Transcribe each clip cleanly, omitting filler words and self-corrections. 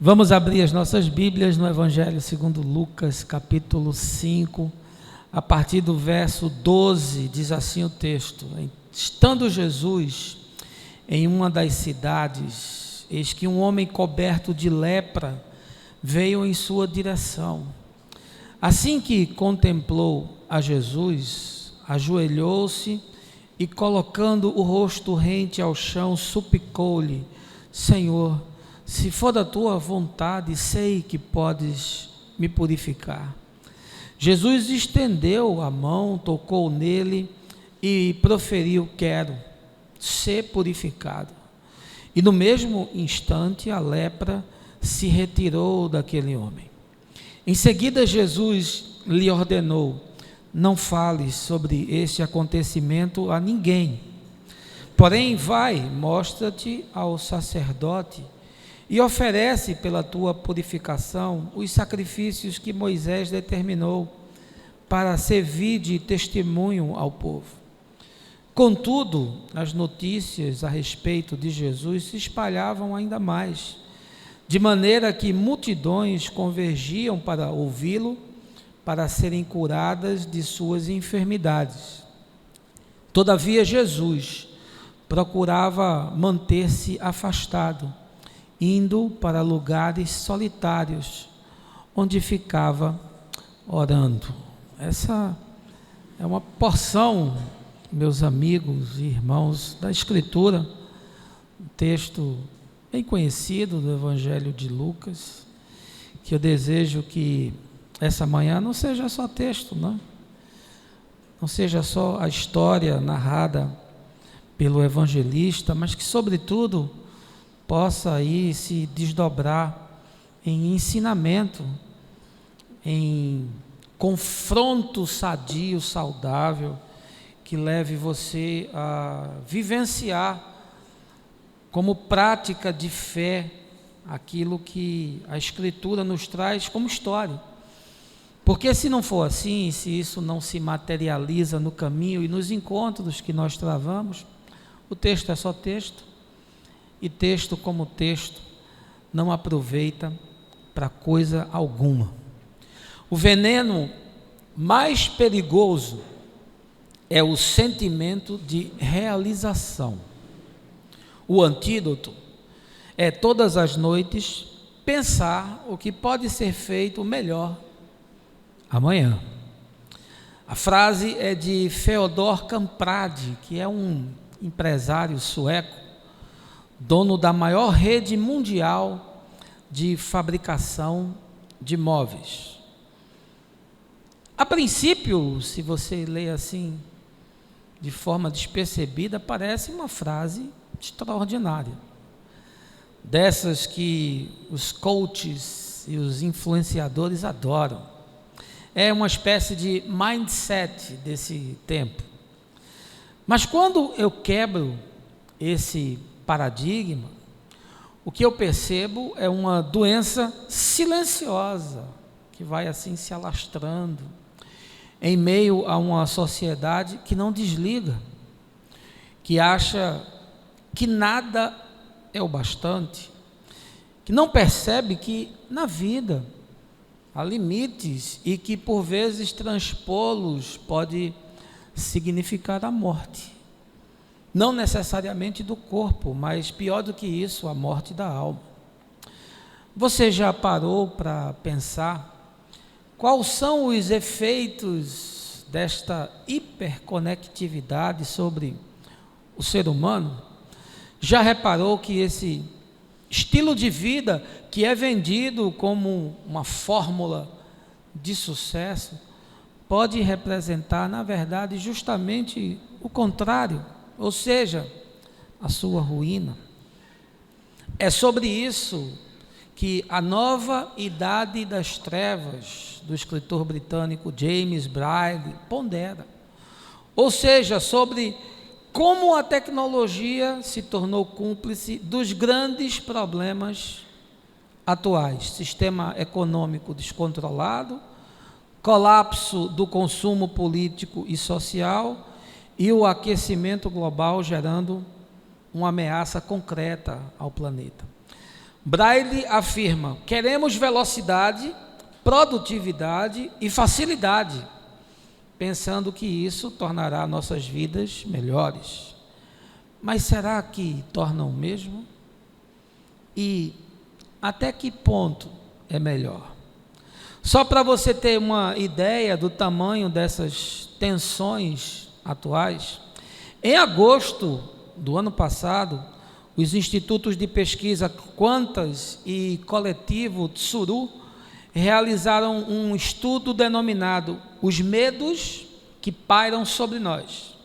Vamos abrir as nossas Bíblias no Evangelho segundo Lucas, capítulo 5, a partir do verso 12, diz assim o texto: Estando Jesus em uma das cidades, eis que um homem coberto de lepra veio em sua direção. Assim que contemplou a Jesus, ajoelhou-se e, colocando o rosto rente ao chão, suplicou-lhe: Senhor, se for da tua vontade, sei que podes me purificar. Jesus estendeu a mão, tocou nele e proferiu: quero ser purificado. E no mesmo instante a lepra se retirou daquele homem. Em seguida Jesus lhe ordenou: não fales sobre este acontecimento a ninguém. Porém vai, mostra-te ao sacerdote e oferece pela tua purificação os sacrifícios que Moisés determinou para servir de testemunho ao povo. Contudo, as notícias a respeito de Jesus se espalhavam ainda mais, de maneira que multidões convergiam para ouvi-lo, para serem curadas de suas enfermidades. Todavia Jesus procurava manter-se afastado, indo para lugares solitários, onde ficava orando. Essa é uma porção, meus amigos e irmãos, da Escritura, um texto bem conhecido do Evangelho de Lucas, que eu desejo que essa manhã não seja só texto, não seja só a história narrada pelo evangelista, mas que, sobretudo, possa aí se desdobrar em ensinamento, em confronto sadio, saudável, que leve você a vivenciar como prática de fé aquilo que a Escritura nos traz como história. Porque se não for assim, se isso não se materializa no caminho e nos encontros que nós travamos, o texto é só texto, e texto como texto não aproveita para coisa alguma. O veneno mais perigoso é o sentimento de realização. O antídoto é todas as noites pensar o que pode ser feito melhor amanhã. A frase é de Theodor Kamprad, que é um empresário sueco, dono da maior rede mundial de fabricação de móveis. A princípio, se você lê assim, de forma despercebida, parece uma frase extraordinária, dessas que os coaches e os influenciadores adoram. É uma espécie de mindset desse tempo. Mas quando eu quebro esse paradigma, o que eu percebo é uma doença silenciosa, que vai assim se alastrando, em meio a uma sociedade que não desliga, que acha que nada é o bastante, que não percebe que na vida há limites e que por vezes transpô-los pode significar a morte. Não necessariamente do corpo, mas pior do que isso, a morte da alma. Você já parou para pensar quais são os efeitos desta hiperconectividade sobre o ser humano? Já reparou que esse estilo de vida que é vendido como uma fórmula de sucesso pode representar, na verdade, justamente o contrário, ou seja, a sua ruína? É sobre isso que a nova idade das trevas, do escritor britânico James Bridle, pondera. Ou seja, sobre como a tecnologia se tornou cúmplice dos grandes problemas atuais: sistema econômico descontrolado, colapso do consumo político e social e o aquecimento global gerando uma ameaça concreta ao planeta. Braille afirma: queremos velocidade, produtividade e facilidade, pensando que isso tornará nossas vidas melhores. Mas será que tornam mesmo? E até que ponto é melhor? Só para você ter uma ideia do tamanho dessas tensões atuais, em agosto do ano passado, os institutos de pesquisa Quantas e Coletivo Tsuru realizaram um estudo denominado Os Medos que Pairam sobre Nós.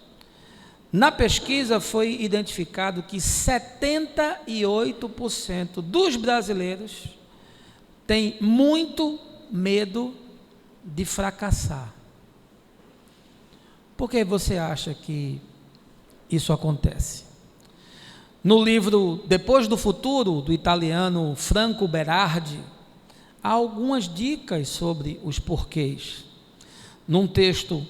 Na pesquisa foi identificado que 78% dos brasileiros têm muito medo de fracassar. Por que você acha que isso acontece? No livro Depois do Futuro, do italiano Franco Berardi, há algumas dicas sobre os porquês. Num texto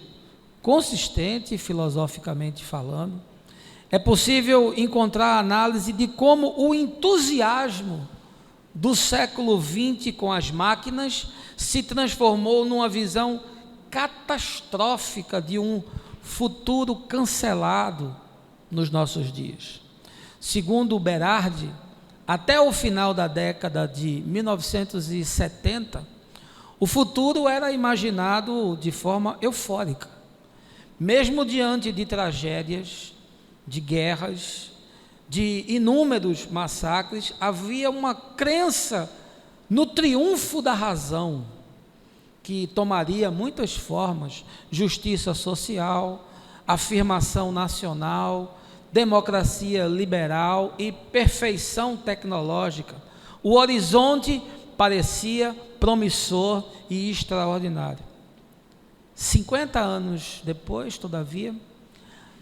consistente, filosoficamente falando, é possível encontrar a análise de como o entusiasmo do século XX com as máquinas se transformou numa visão catastrófica de um futuro cancelado nos nossos dias. Segundo o Berardi, até o final da década de 1970, o futuro era imaginado de forma eufórica. Mesmo diante de tragédias, de guerras, de inúmeros massacres, havia uma crença no triunfo da razão, que tomaria muitas formas: justiça social, afirmação nacional, democracia liberal e perfeição tecnológica. O horizonte parecia promissor e extraordinário. 50 anos depois, todavia,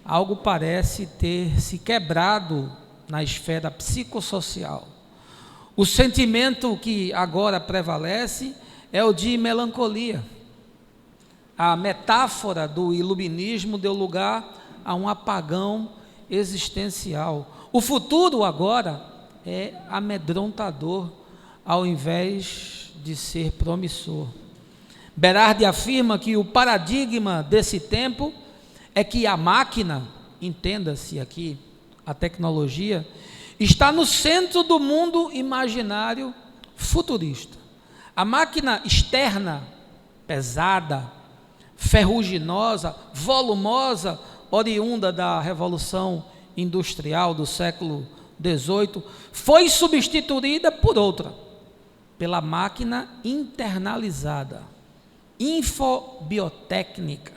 algo parece ter se quebrado na esfera psicossocial. O sentimento que agora prevalece é o de melancolia. A metáfora do iluminismo deu lugar a um apagão existencial. O futuro agora é amedrontador, ao invés de ser promissor. Berardi afirma que o paradigma desse tempo é que a máquina, entenda-se aqui a tecnologia, está no centro do mundo imaginário futurista. A máquina externa, pesada, ferruginosa, volumosa, oriunda da Revolução Industrial do século XVIII, foi substituída por outra, pela máquina internalizada, infobiotécnica,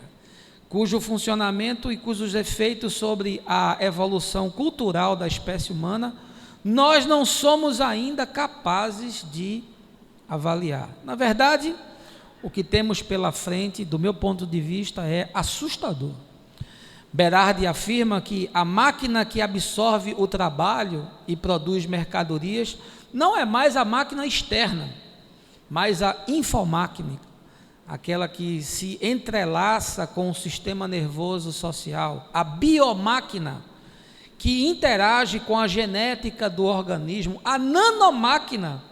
cujo funcionamento e cujos efeitos sobre a evolução cultural da espécie humana nós não somos ainda capazes de avaliar. Na verdade, o que temos pela frente, do meu ponto de vista, é assustador. Berardi afirma que a máquina que absorve o trabalho e produz mercadorias não é mais a máquina externa, mas a infomáquina, aquela que se entrelaça com o sistema nervoso social, a biomáquina, que interage com a genética do organismo, a nanomáquina,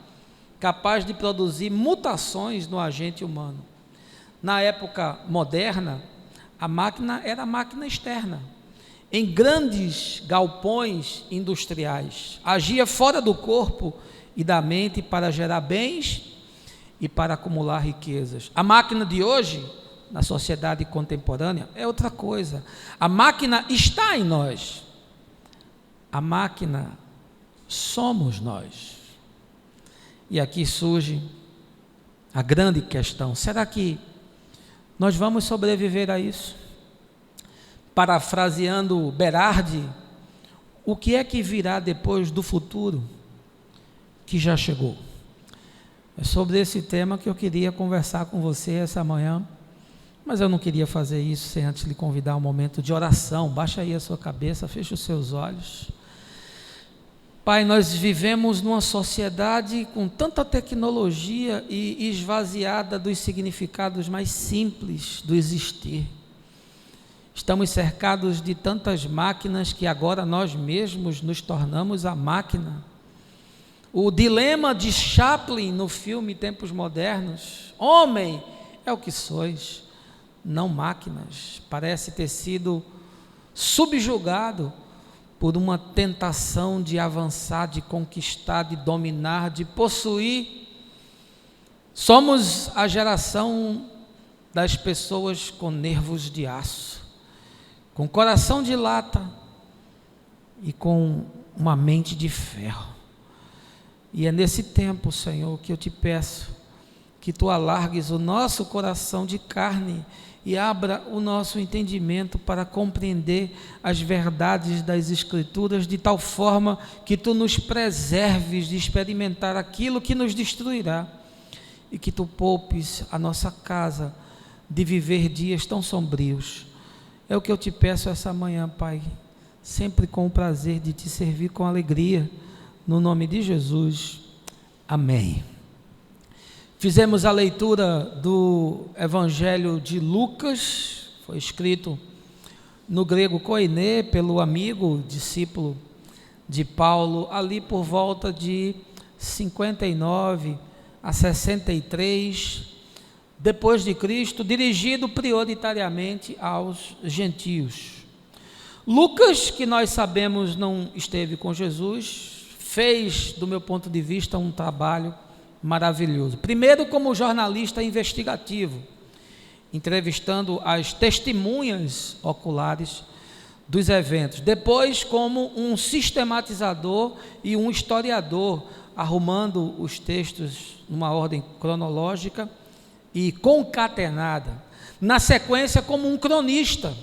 capaz de produzir mutações no agente humano. Na época moderna, a máquina era a máquina externa, em grandes galpões industriais, agia fora do corpo e da mente para gerar bens e para acumular riquezas. A máquina de hoje, na sociedade contemporânea, é outra coisa. A máquina está em nós. A máquina somos nós. E aqui surge a grande questão: será que nós vamos sobreviver a isso? Parafraseando Berardi, o que é que virá depois do futuro que já chegou? É sobre esse tema que eu queria conversar com você essa manhã, mas eu não queria fazer isso sem antes lhe convidar a um momento de oração. Baixa aí a sua cabeça, fecha os seus olhos. Pai, nós vivemos numa sociedade com tanta tecnologia e esvaziada dos significados mais simples do existir. Estamos cercados de tantas máquinas que agora nós mesmos nos tornamos a máquina. O dilema de Chaplin no filme Tempos Modernos: homem é o que sois, não máquinas. Parece ter sido subjugado por uma tentação de avançar, de conquistar, de dominar, de possuir. Somos a geração das pessoas com nervos de aço, com coração de lata e com uma mente de ferro. E é nesse tempo, Senhor, que eu te peço que tu alargues o nosso coração de carne e abra o nosso entendimento para compreender as verdades das Escrituras, de tal forma que tu nos preserves de experimentar aquilo que nos destruirá, e que tu poupes a nossa casa de viver dias tão sombrios. É o que eu te peço essa manhã, Pai, sempre com o prazer de te servir com alegria, no nome de Jesus, amém. Fizemos a leitura do Evangelho de Lucas, foi escrito no grego koiné, pelo amigo, discípulo de Paulo, ali por volta de 59 a 63 depois de Cristo, dirigido prioritariamente aos gentios. Lucas, que nós sabemos não esteve com Jesus, fez, do meu ponto de vista, um trabalho maravilhoso. Primeiro, como jornalista investigativo, entrevistando as testemunhas oculares dos eventos. Depois, como um sistematizador e um historiador, arrumando os textos numa ordem cronológica e concatenada. Na sequência, como um cronista,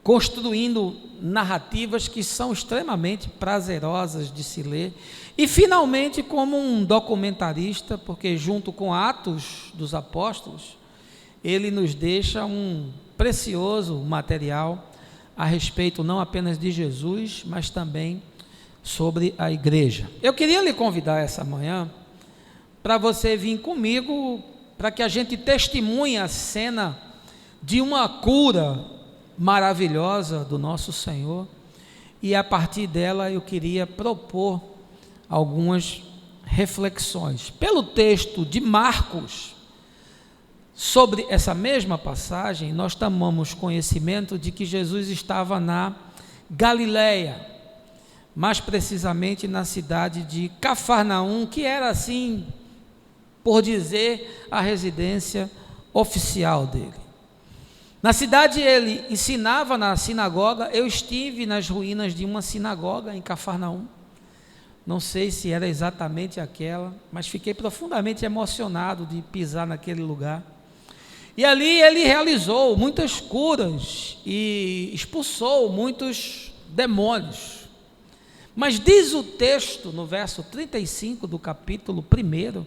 construindo narrativas que são extremamente prazerosas de se ler, e finalmente como um documentarista, porque junto com Atos dos Apóstolos, ele nos deixa um precioso material a respeito não apenas de Jesus, mas também sobre a igreja. Eu queria lhe convidar essa manhã para você vir comigo, para que a gente testemunhe a cena de uma cura maravilhosa do nosso Senhor, e a partir dela eu queria propor algumas reflexões. Pelo texto de Marcos, sobre essa mesma passagem, nós tomamos conhecimento de que Jesus estava na Galileia, mais precisamente na cidade de Cafarnaum, que era assim, por dizer, a residência oficial dele. Na cidade ele ensinava na sinagoga. Eu estive nas ruínas de uma sinagoga em Cafarnaum, não sei se era exatamente aquela, mas fiquei profundamente emocionado de pisar naquele lugar. E ali ele realizou muitas curas e expulsou muitos demônios. Mas diz o texto no verso 35 do capítulo 1,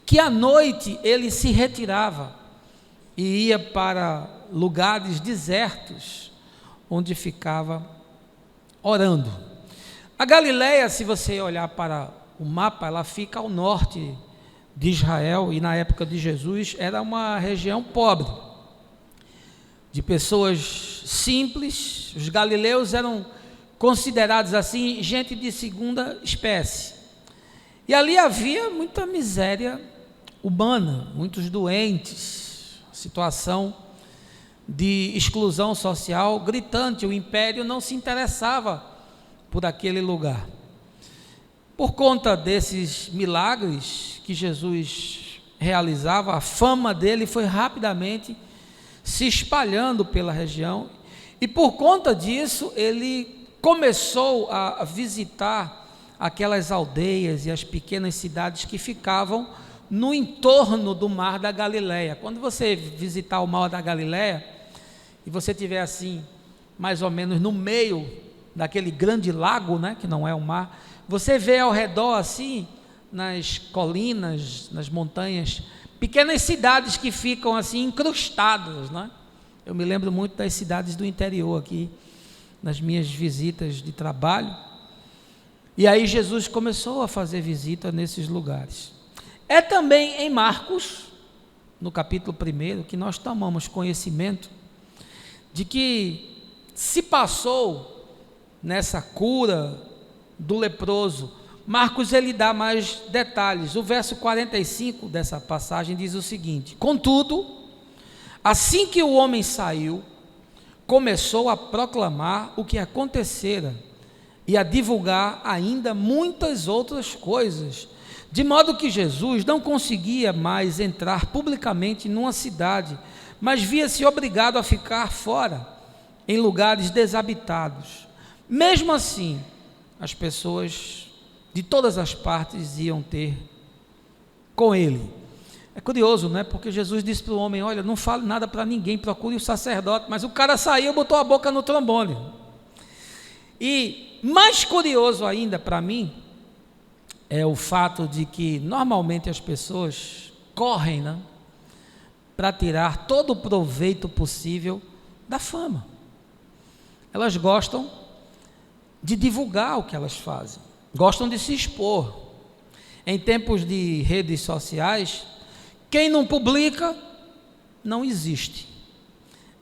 que à noite ele se retirava e ia para lugares desertos, onde ficava orando. A Galileia, se você olhar para o mapa, ela fica ao norte de Israel, e na época de Jesus era uma região pobre, de pessoas simples. Os galileus eram considerados assim, gente de segunda espécie, e ali havia muita miséria humana, muitos doentes, situação de exclusão social gritante. O império não se interessava por aquele lugar. Por conta desses milagres que Jesus realizava, a fama dele foi rapidamente se espalhando pela região, e por conta disso ele começou a visitar aquelas aldeias e as pequenas cidades que ficavam no entorno do Mar da Galileia. Quando você visitar o Mar da Galileia e você estiver assim, mais ou menos no meio daquele grande lago, né, que não é um mar, você vê ao redor assim, nas colinas, nas montanhas, pequenas cidades que ficam assim incrustadas, né? Eu me lembro muito das cidades do interior aqui, nas minhas visitas de trabalho. E aí Jesus começou a fazer visita nesses lugares. É também em Marcos, no capítulo 1, que nós tomamos conhecimento de que se passou nessa cura do leproso Marcos ele dá mais detalhes. O verso 45 dessa passagem diz o seguinte: contudo, assim que o homem saiu, começou a proclamar o que acontecera e a divulgar ainda muitas outras coisas, de modo que Jesus não conseguia mais entrar publicamente numa cidade, mas via-se obrigado a ficar fora, em lugares desabitados. Mesmo assim, as pessoas de todas as partes iam ter com ele. É curioso, não é? Porque Jesus disse para o homem: olha, não fale nada para ninguém, procure o sacerdote. Mas o cara saiu e botou a boca no trombone. E mais curioso ainda para mim é o fato de que normalmente as pessoas correm, né, para tirar todo o proveito possível da fama. Elas gostam de divulgar o que elas fazem, gostam de se expor. Em tempos de redes sociais, quem não publica não existe.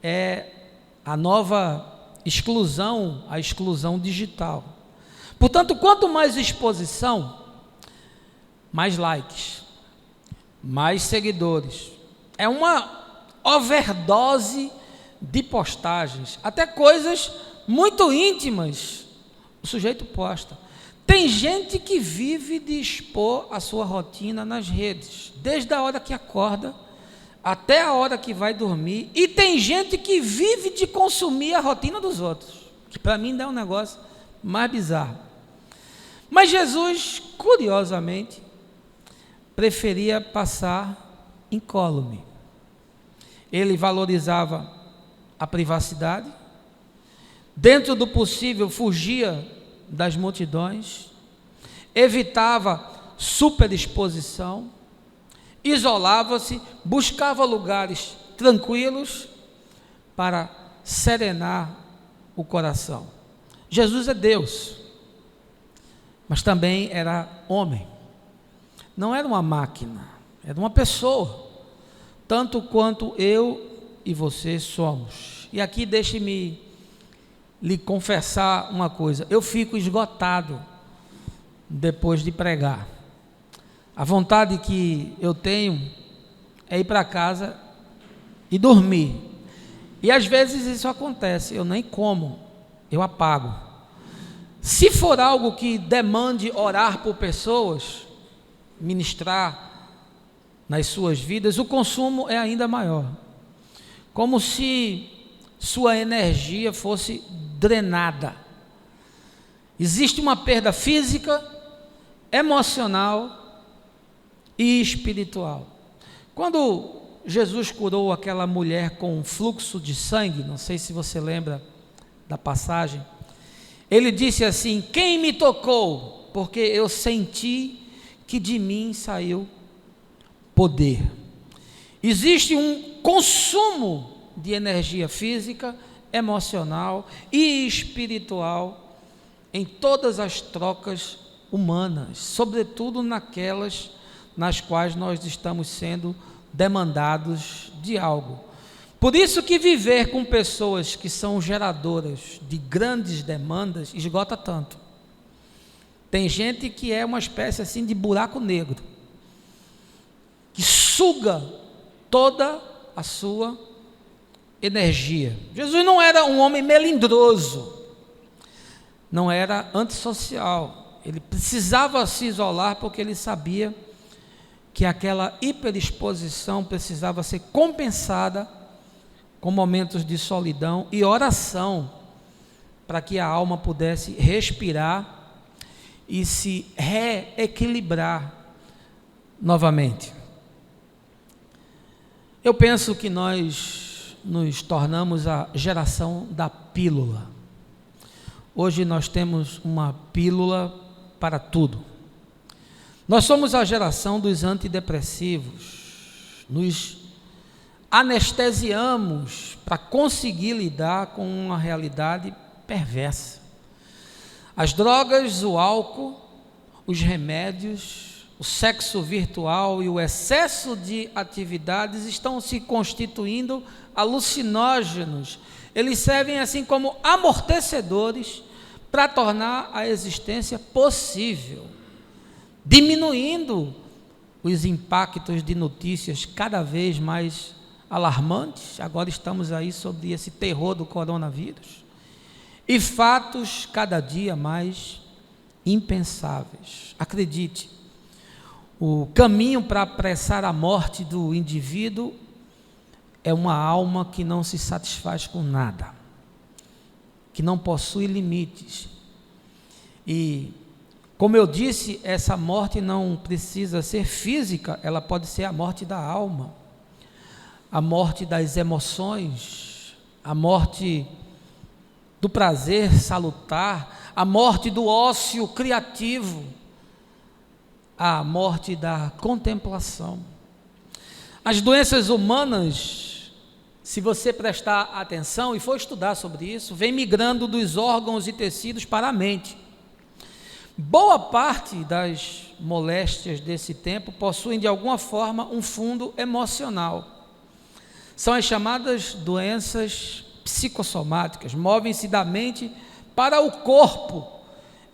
É a nova exclusão, a exclusão digital. Portanto, quanto mais exposição, mais likes, mais seguidores. É uma overdose de postagens, até coisas muito íntimas o sujeito posta. Tem gente que vive de expor a sua rotina nas redes, desde a hora que acorda até a hora que vai dormir, e tem gente que vive de consumir a rotina dos outros, que para mim dá um negócio mais bizarro. Mas Jesus, curiosamente, preferia passar incólume. Ele valorizava a privacidade, dentro do possível fugia das multidões, evitava superexposição, isolava-se, buscava lugares tranquilos para serenar o coração. Jesus é Deus, mas também era homem, não era uma máquina, era uma pessoa, tanto quanto eu e você somos. E aqui deixe-me lhe confessar uma coisa: eu fico esgotado depois de pregar. A vontade que eu tenho é ir para casa e dormir. E às vezes isso acontece, eu nem como, eu apago. Se for algo que demande orar por pessoas, ministrar nas suas vidas, o consumo é ainda maior. Como se sua energia fosse drenada. Existe uma perda física, emocional e espiritual. Quando Jesus curou aquela mulher com um fluxo de sangue, não sei se você lembra da passagem, ele disse assim: quem me tocou? Porque eu senti que de mim saiu poder. Existe um consumo de energia física, emocional e espiritual em todas as trocas humanas, sobretudo naquelas nas quais nós estamos sendo demandados de algo. Por isso que viver com pessoas que são geradoras de grandes demandas esgota tanto. Tem gente que é uma espécie assim de buraco negro, que suga toda a sua energia. Jesus não era um homem melindroso, não era antissocial, ele precisava se isolar porque ele sabia que aquela hiperexposição precisava ser compensada com momentos de solidão e oração, para que a alma pudesse respirar e se reequilibrar novamente. Eu penso que nós nos tornamos a geração da pílula. Hoje nós temos uma pílula para tudo. Nós somos a geração dos antidepressivos, nos anestesiamos para conseguir lidar com uma realidade perversa. As drogas, o álcool, os remédios, o sexo virtual e o excesso de atividades estão se constituindo alucinógenos. Eles servem assim como amortecedores para tornar a existência possível. diminuindo os impactos de notícias cada vez mais alarmantes. Agora estamos aí sobre esse terror do coronavírus. E fatos cada dia mais impensáveis. Acredite, o caminho para apressar a morte do indivíduo é uma alma que não se satisfaz com nada, que não possui limites. E, como eu disse, essa morte não precisa ser física, ela pode ser a morte da alma, a morte das emoções, a morte do prazer salutar, a morte do ócio criativo, a morte da contemplação. As doenças humanas, se você prestar atenção e for estudar sobre isso, vem migrando dos órgãos e tecidos para a mente. Boa parte das moléstias desse tempo possuem de alguma forma um fundo emocional. São as chamadas doenças psicossomáticas, movem-se da mente para o corpo,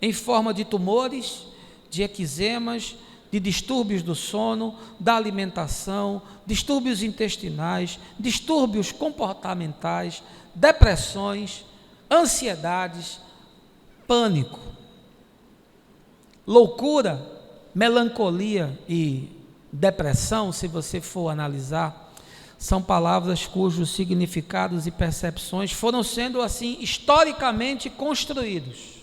em forma de tumores, de eczemas, de distúrbios do sono, da alimentação, distúrbios intestinais, distúrbios comportamentais, depressões, ansiedades, pânico, loucura, melancolia e depressão, se você for analisar, são palavras cujos significados e percepções foram sendo assim historicamente construídos.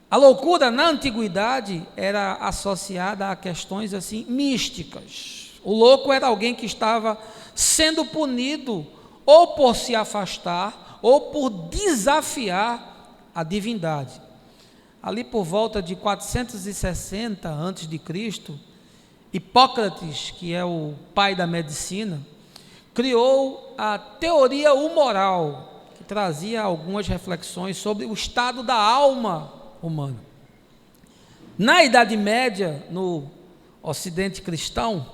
A loucura na antiguidade era associada a questões assim místicas. O louco era alguém que estava sendo punido ou por se afastar ou por desafiar a divindade. Ali por volta de 460 a.C., Hipócrates, que é o pai da medicina, criou a teoria humoral, que trazia algumas reflexões sobre o estado da alma humana. Na Idade Média, no Ocidente cristão,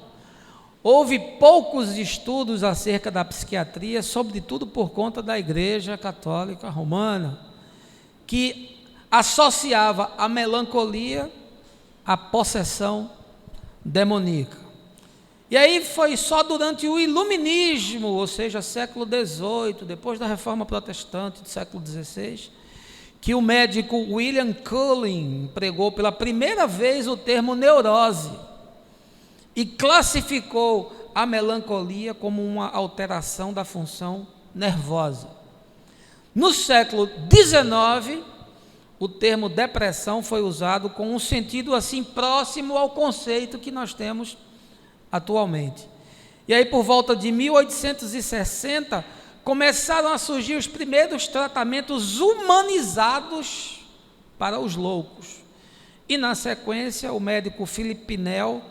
houve poucos estudos acerca da psiquiatria, sobretudo por conta da Igreja Católica Romana, que associava a melancolia à possessão demoníaca. E aí foi só durante o Iluminismo, ou seja, século XVIII, depois da Reforma Protestante do século XVI, que o médico William Cullen empregou pela primeira vez o termo neurose e classificou a melancolia como uma alteração da função nervosa. No século XIX, o termo depressão foi usado com um sentido assim próximo ao conceito que nós temos atualmente. E aí, por volta de 1860, começaram a surgir os primeiros tratamentos humanizados para os loucos. E na sequência, o médico Philip Pinel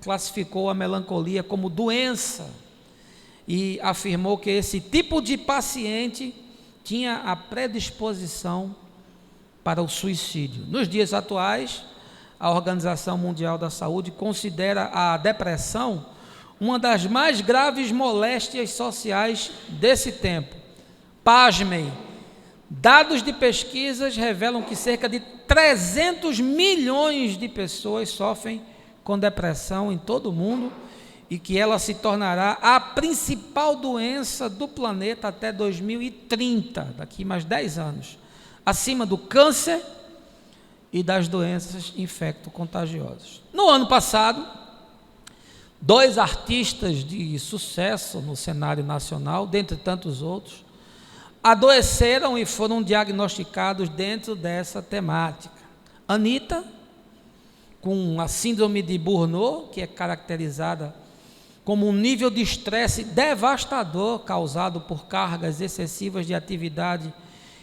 classificou a melancolia como doença e afirmou que esse tipo de paciente tinha a predisposição para o suicídio. Nos dias atuais, a Organização Mundial da Saúde considera a depressão uma das mais graves moléstias sociais desse tempo. Pasmem, dados de pesquisas revelam que cerca de 300 milhões de pessoas sofrem com depressão em todo o mundo e que ela se tornará a principal doença do planeta até 2030, daqui mais 10 anos. Acima do câncer e das doenças infecto-contagiosas. No ano passado, 2 artistas de sucesso no cenário nacional, dentre tantos outros, adoeceram e foram diagnosticados dentro dessa temática. Anitta, com a síndrome de Burnout, que é caracterizada como um nível de estresse devastador causado por cargas excessivas de atividade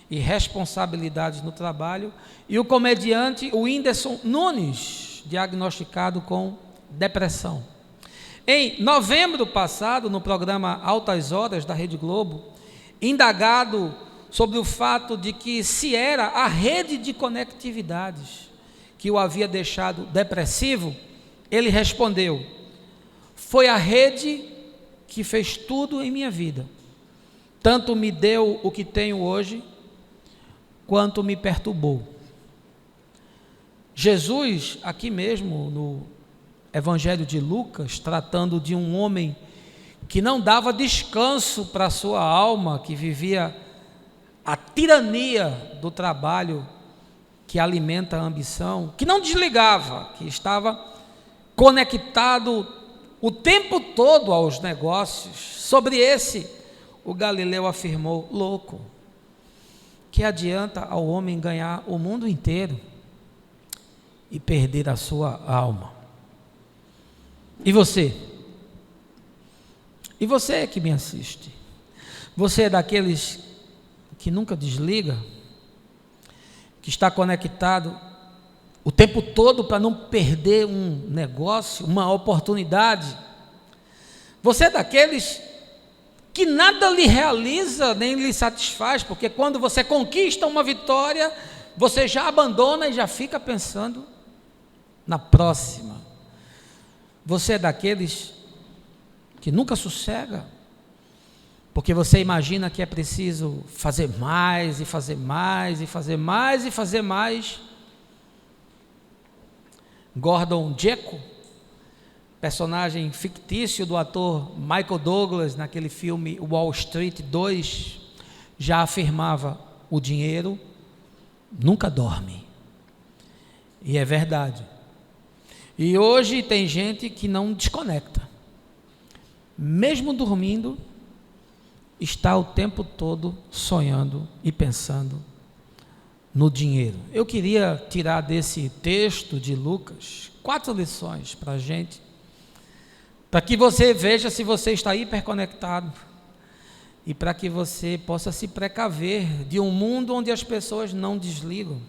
e responsabilidades no trabalho, e o comediante Whindersson Nunes, diagnosticado com depressão. Em novembro passado, no programa Altas Horas da Rede Globo, indagado sobre o fato de que se era a rede de conectividades que o havia deixado depressivo, ele respondeu: foi a rede que fez tudo em minha vida, tanto me deu o que tenho hoje, quanto me perturbou. Jesus, aqui mesmo no Evangelho de Lucas, tratando de um homem que não dava descanso para a sua alma, que vivia a tirania do trabalho que alimenta a ambição, que não desligava, que estava conectado o tempo todo aos negócios. Sobre esse, o Galileu afirmou: louco, que adianta ao homem ganhar o mundo inteiro e perder a sua alma? E você? E você que me assiste? Você é daqueles que nunca desliga, que está conectado o tempo todo para não perder um negócio, uma oportunidade? Você é daqueles que nada lhe realiza nem lhe satisfaz, porque quando você conquista uma vitória, você já abandona e já fica pensando na próxima? Você é daqueles que nunca sossega, porque você imagina que é preciso fazer mais, e fazer mais, e fazer mais, e fazer mais. Gordon Gekko, personagem fictício do ator Michael Douglas, naquele filme Wall Street 2, já afirmava: o dinheiro nunca dorme. E é verdade. E hoje tem gente que não desconecta, mesmo dormindo, está o tempo todo sonhando e pensando no dinheiro. Eu queria tirar desse texto de Lucas 4 lições para a gente, para que você veja se você está hiperconectado e para que você possa se precaver de um mundo onde as pessoas não desligam.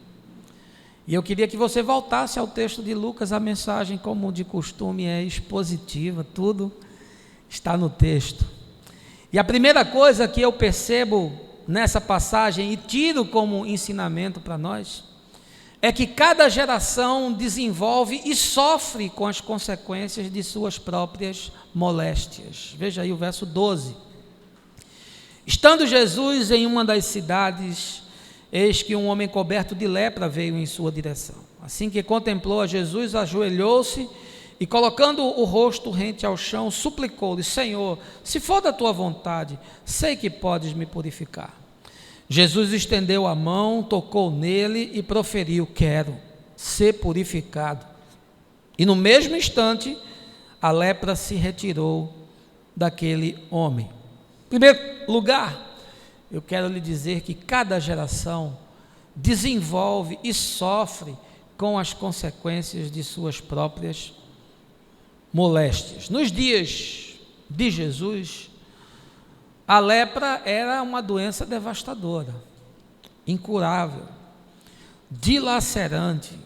E eu queria que você voltasse ao texto de Lucas. A mensagem, como de costume, é expositiva, tudo está no texto. E a primeira coisa que eu percebo nessa passagem e tiro como ensinamento para nós é que cada geração desenvolve e sofre com as consequências de suas próprias moléstias. Veja aí o verso 12. Estando Jesus em uma das cidades, eis que um homem coberto de lepra veio em sua direção. Assim que contemplou a Jesus, ajoelhou-se e, colocando o rosto rente ao chão, suplicou-lhe: Senhor, se for da tua vontade, sei que podes me purificar. Jesus estendeu a mão, tocou nele e proferiu: quero ser purificado. E no mesmo instante, a lepra se retirou daquele homem. Em primeiro lugar, eu quero lhe dizer que cada geração desenvolve e sofre com as consequências de suas próprias moléstias. Nos dias de Jesus, a lepra era uma doença devastadora, incurável, dilacerante,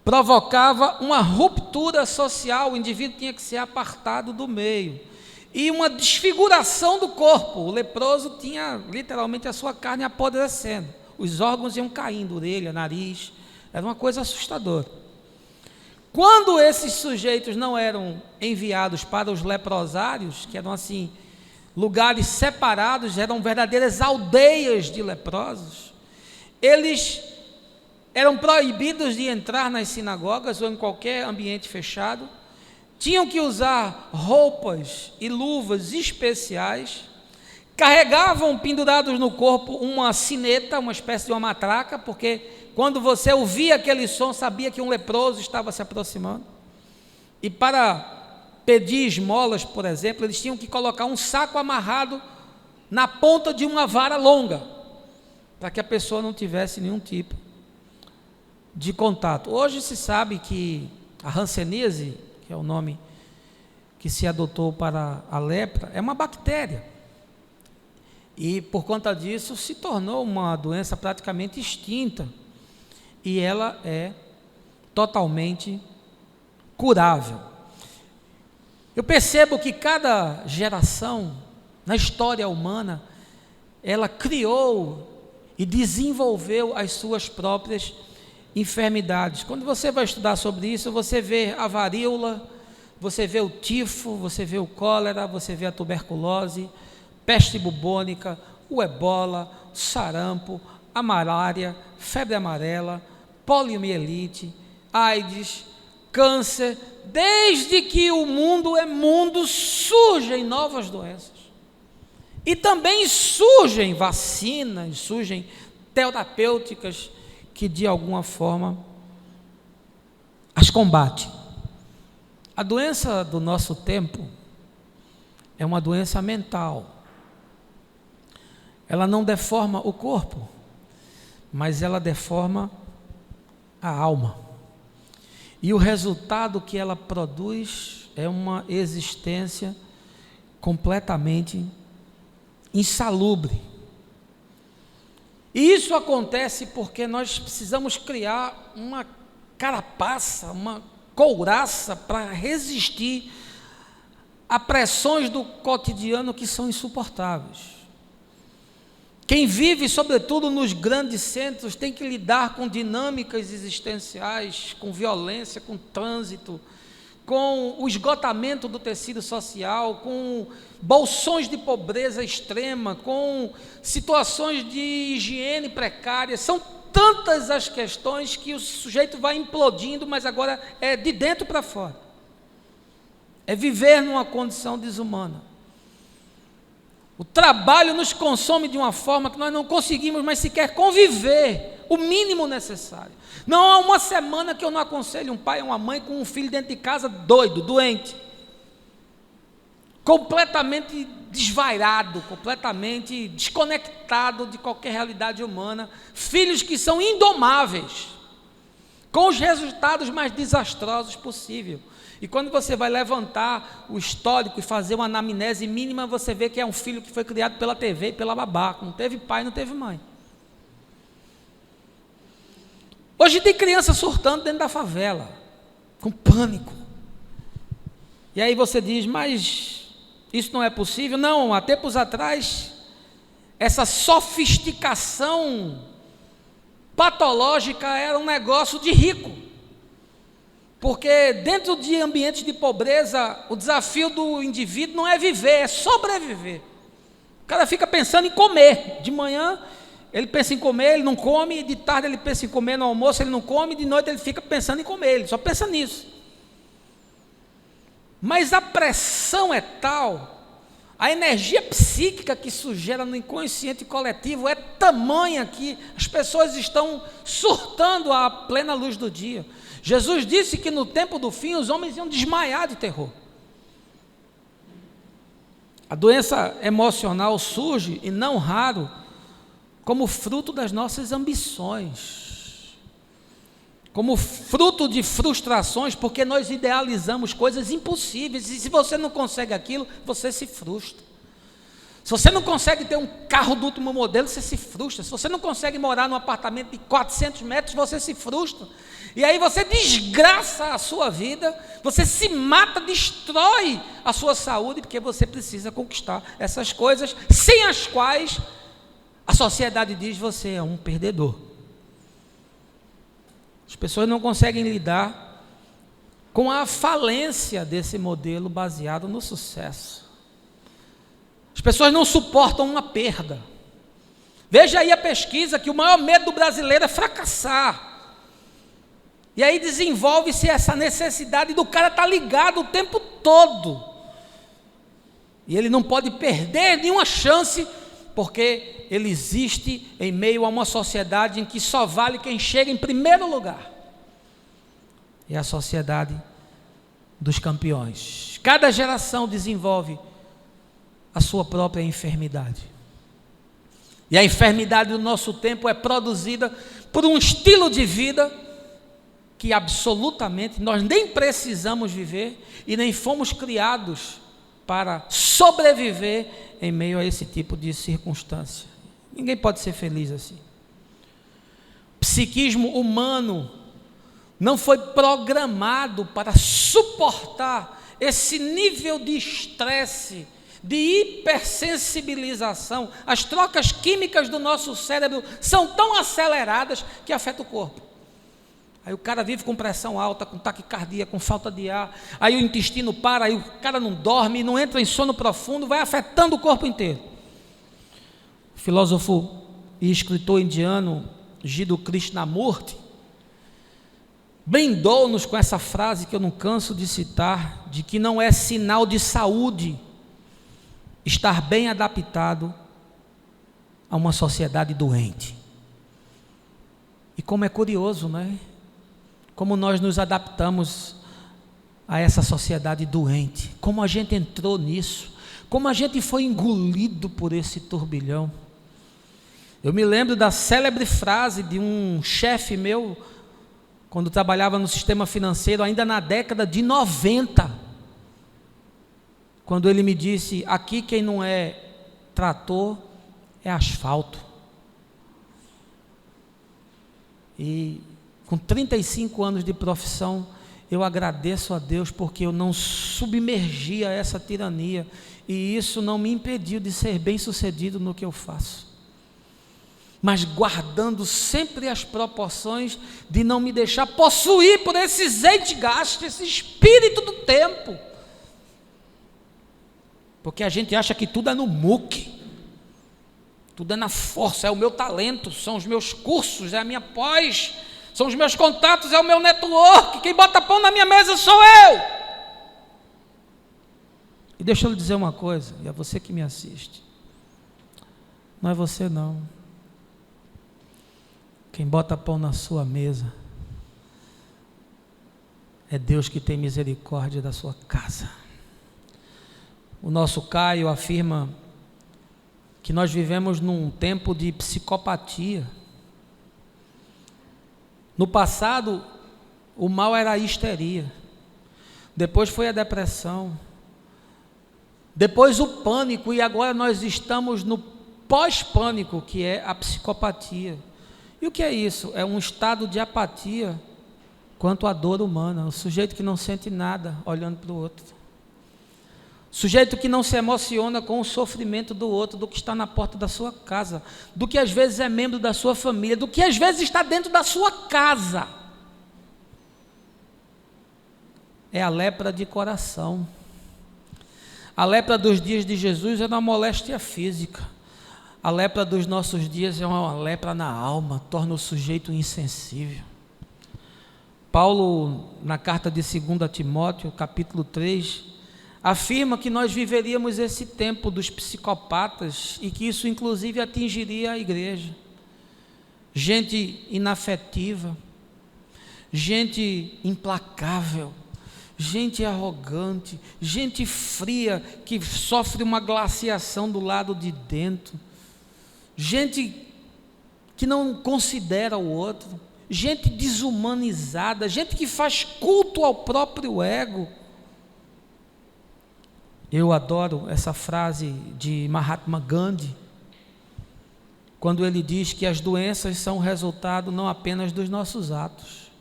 provocava uma ruptura social. O indivíduo tinha que ser apartado do meio, e uma desfiguração do corpo. O leproso tinha literalmente a sua carne apodrecendo, os órgãos iam caindo, orelha, nariz, era uma coisa assustadora. Quando esses sujeitos não eram enviados para os leprosários, que eram assim, lugares separados, eram verdadeiras aldeias de leprosos, eles eram proibidos de entrar nas sinagogas ou em qualquer ambiente fechado, tinham que usar roupas e luvas especiais, carregavam pendurados no corpo uma sineta, uma espécie de uma matraca, porque quando você ouvia aquele som, sabia que um leproso estava se aproximando. E para pedir esmolas, por exemplo, eles tinham que colocar um saco amarrado na ponta de uma vara longa, para que a pessoa não tivesse nenhum tipo de contato. Hoje se sabe que a hanseníase, que é o nome que se adotou para a lepra, é uma bactéria. E por conta disso se tornou uma doença praticamente extinta. E ela é totalmente curável. Eu percebo que cada geração na história humana, ela criou e desenvolveu as suas próprias enfermidades. Quando você vai estudar sobre isso, você vê a varíola, você vê o tifo, você vê o cólera, você vê a tuberculose, peste bubônica, o ebola, o sarampo, a malária, febre amarela, poliomielite, AIDS, câncer. Desde que o mundo é mundo, surgem novas doenças. E também surgem vacinas, surgem terapêuticas que de alguma forma as combatem. A doença do nosso tempo é uma doença mental. Ela não deforma o corpo, mas ela deforma a alma. E o resultado que ela produz é uma existência completamente insalubre. E isso acontece porque nós precisamos criar uma carapaça, uma couraça para resistir a pressões do cotidiano que são insuportáveis. Quem vive, sobretudo nos grandes centros, tem que lidar com dinâmicas existenciais, com violência, com trânsito, com o esgotamento do tecido social, com bolsões de pobreza extrema, com situações de higiene precária. São tantas as questões que o sujeito vai implodindo, mas agora é de dentro para fora. É viver numa condição desumana. O trabalho nos consome de uma forma que nós não conseguimos mais sequer conviver, o mínimo necessário. Não há uma semana que eu não aconselho um pai ou uma mãe com um filho dentro de casa doido, doente, completamente desvairado, completamente desconectado de qualquer realidade humana, filhos que são indomáveis, com os resultados mais desastrosos possível. E quando você vai levantar o histórico e fazer uma anamnese mínima, você vê que é um filho que foi criado pela TV e pela babá, não teve pai, não teve mãe. Hoje tem criança surtando dentro da favela, com pânico. E aí você diz, mas isso não é possível? Não, há tempos atrás, essa sofisticação patológica era um negócio de rico. Porque dentro de ambientes de pobreza, o desafio do indivíduo não é viver, é sobreviver. O cara fica pensando em comer. De manhã ele pensa em comer, ele não come. De tarde ele pensa em comer, no almoço ele não come. De noite ele fica pensando em comer, ele só pensa nisso. Mas a pressão é tal, a energia psíquica que isso gera no inconsciente coletivo é tamanha que as pessoas estão surtando à plena luz do dia. Jesus disse que no tempo do fim os homens iam desmaiar de terror. A doença emocional surge, e não raro, como fruto das nossas ambições, como fruto de frustrações, porque nós idealizamos coisas impossíveis, e se você não consegue aquilo, você se frustra. Se você não consegue ter um carro do último modelo, você se frustra. Se você não consegue morar num apartamento de 400 metros, você se frustra. E aí você desgraça a sua vida, você se mata, destrói a sua saúde, porque você precisa conquistar essas coisas, sem as quais a sociedade diz você é um perdedor. As pessoas não conseguem lidar com a falência desse modelo baseado no sucesso. As pessoas não suportam uma perda. Veja aí a pesquisa que o maior medo do brasileiro é fracassar. E aí desenvolve-se essa necessidade do cara estar ligado o tempo todo. E ele não pode perder nenhuma chance, porque ele existe em meio a uma sociedade em que só vale quem chega em primeiro lugar. É a sociedade dos campeões. Cada geração desenvolve a sua própria enfermidade. E a enfermidade do nosso tempo é produzida por um estilo de vida que absolutamente nós nem precisamos viver e nem fomos criados para sobreviver em meio a esse tipo de circunstância. Ninguém pode ser feliz assim. O psiquismo humano não foi programado para suportar esse nível de estresse, de hipersensibilização. As trocas químicas do nosso cérebro são tão aceleradas que afetam o corpo. Aí o cara vive com pressão alta, com taquicardia, com falta de ar, aí o intestino para, aí o cara não dorme, não entra em sono profundo, vai afetando o corpo inteiro. O filósofo e escritor indiano Jiddu Krishnamurti, brindou-nos com essa frase que eu não canso de citar, de que não é sinal de saúde estar bem adaptado a uma sociedade doente. E como é curioso, né? Como nós nos adaptamos a essa sociedade doente, como a gente entrou nisso, como a gente foi engolido por esse turbilhão. Eu me lembro da célebre frase de um chefe meu, quando trabalhava no sistema financeiro, ainda na década de 90, quando ele me disse: aqui quem não é trator é asfalto. E com 35 anos de profissão, eu agradeço a Deus porque eu não submergi a essa tirania, e isso não me impediu de ser bem sucedido no que eu faço, mas guardando sempre as proporções de não me deixar possuir por esse zeitgeist, esse espírito do tempo, porque a gente acha que tudo é no muque, tudo é na força, é o meu talento, são os meus cursos, é a minha pós, são os meus contatos, é o meu network, quem bota pão na minha mesa sou eu. E deixa eu lhe dizer uma coisa, e é você que me assiste, não é você não. Quem bota pão na sua mesa é Deus que tem misericórdia da sua casa. O nosso Caio afirma que nós vivemos num tempo de psicopatia. No passado, o mal era a histeria, depois foi a depressão, depois o pânico, e agora nós estamos no pós-pânico, que é a psicopatia. E o que é isso? É um estado de apatia quanto à dor humana, o sujeito que não sente nada olhando para o outro, o sujeito que não se emociona com o sofrimento do outro, do que está na porta da sua casa, do que às vezes é membro da sua família, do que às vezes está dentro da sua casa. É a lepra de coração. A lepra dos dias de Jesus era uma moléstia física. A lepra dos nossos dias é uma lepra na alma, torna o sujeito insensível. Paulo, na carta de 2 Timóteo, capítulo 3, afirma que nós viveríamos esse tempo dos psicopatas e que isso inclusive atingiria a igreja. Gente inafetiva, gente implacável, gente arrogante, gente fria que sofre uma glaciação do lado de dentro, gente que não considera o outro, gente desumanizada, gente que faz culto ao próprio ego. Eu adoro essa frase de Mahatma Gandhi, quando ele diz que as doenças são resultado não apenas dos nossos atos,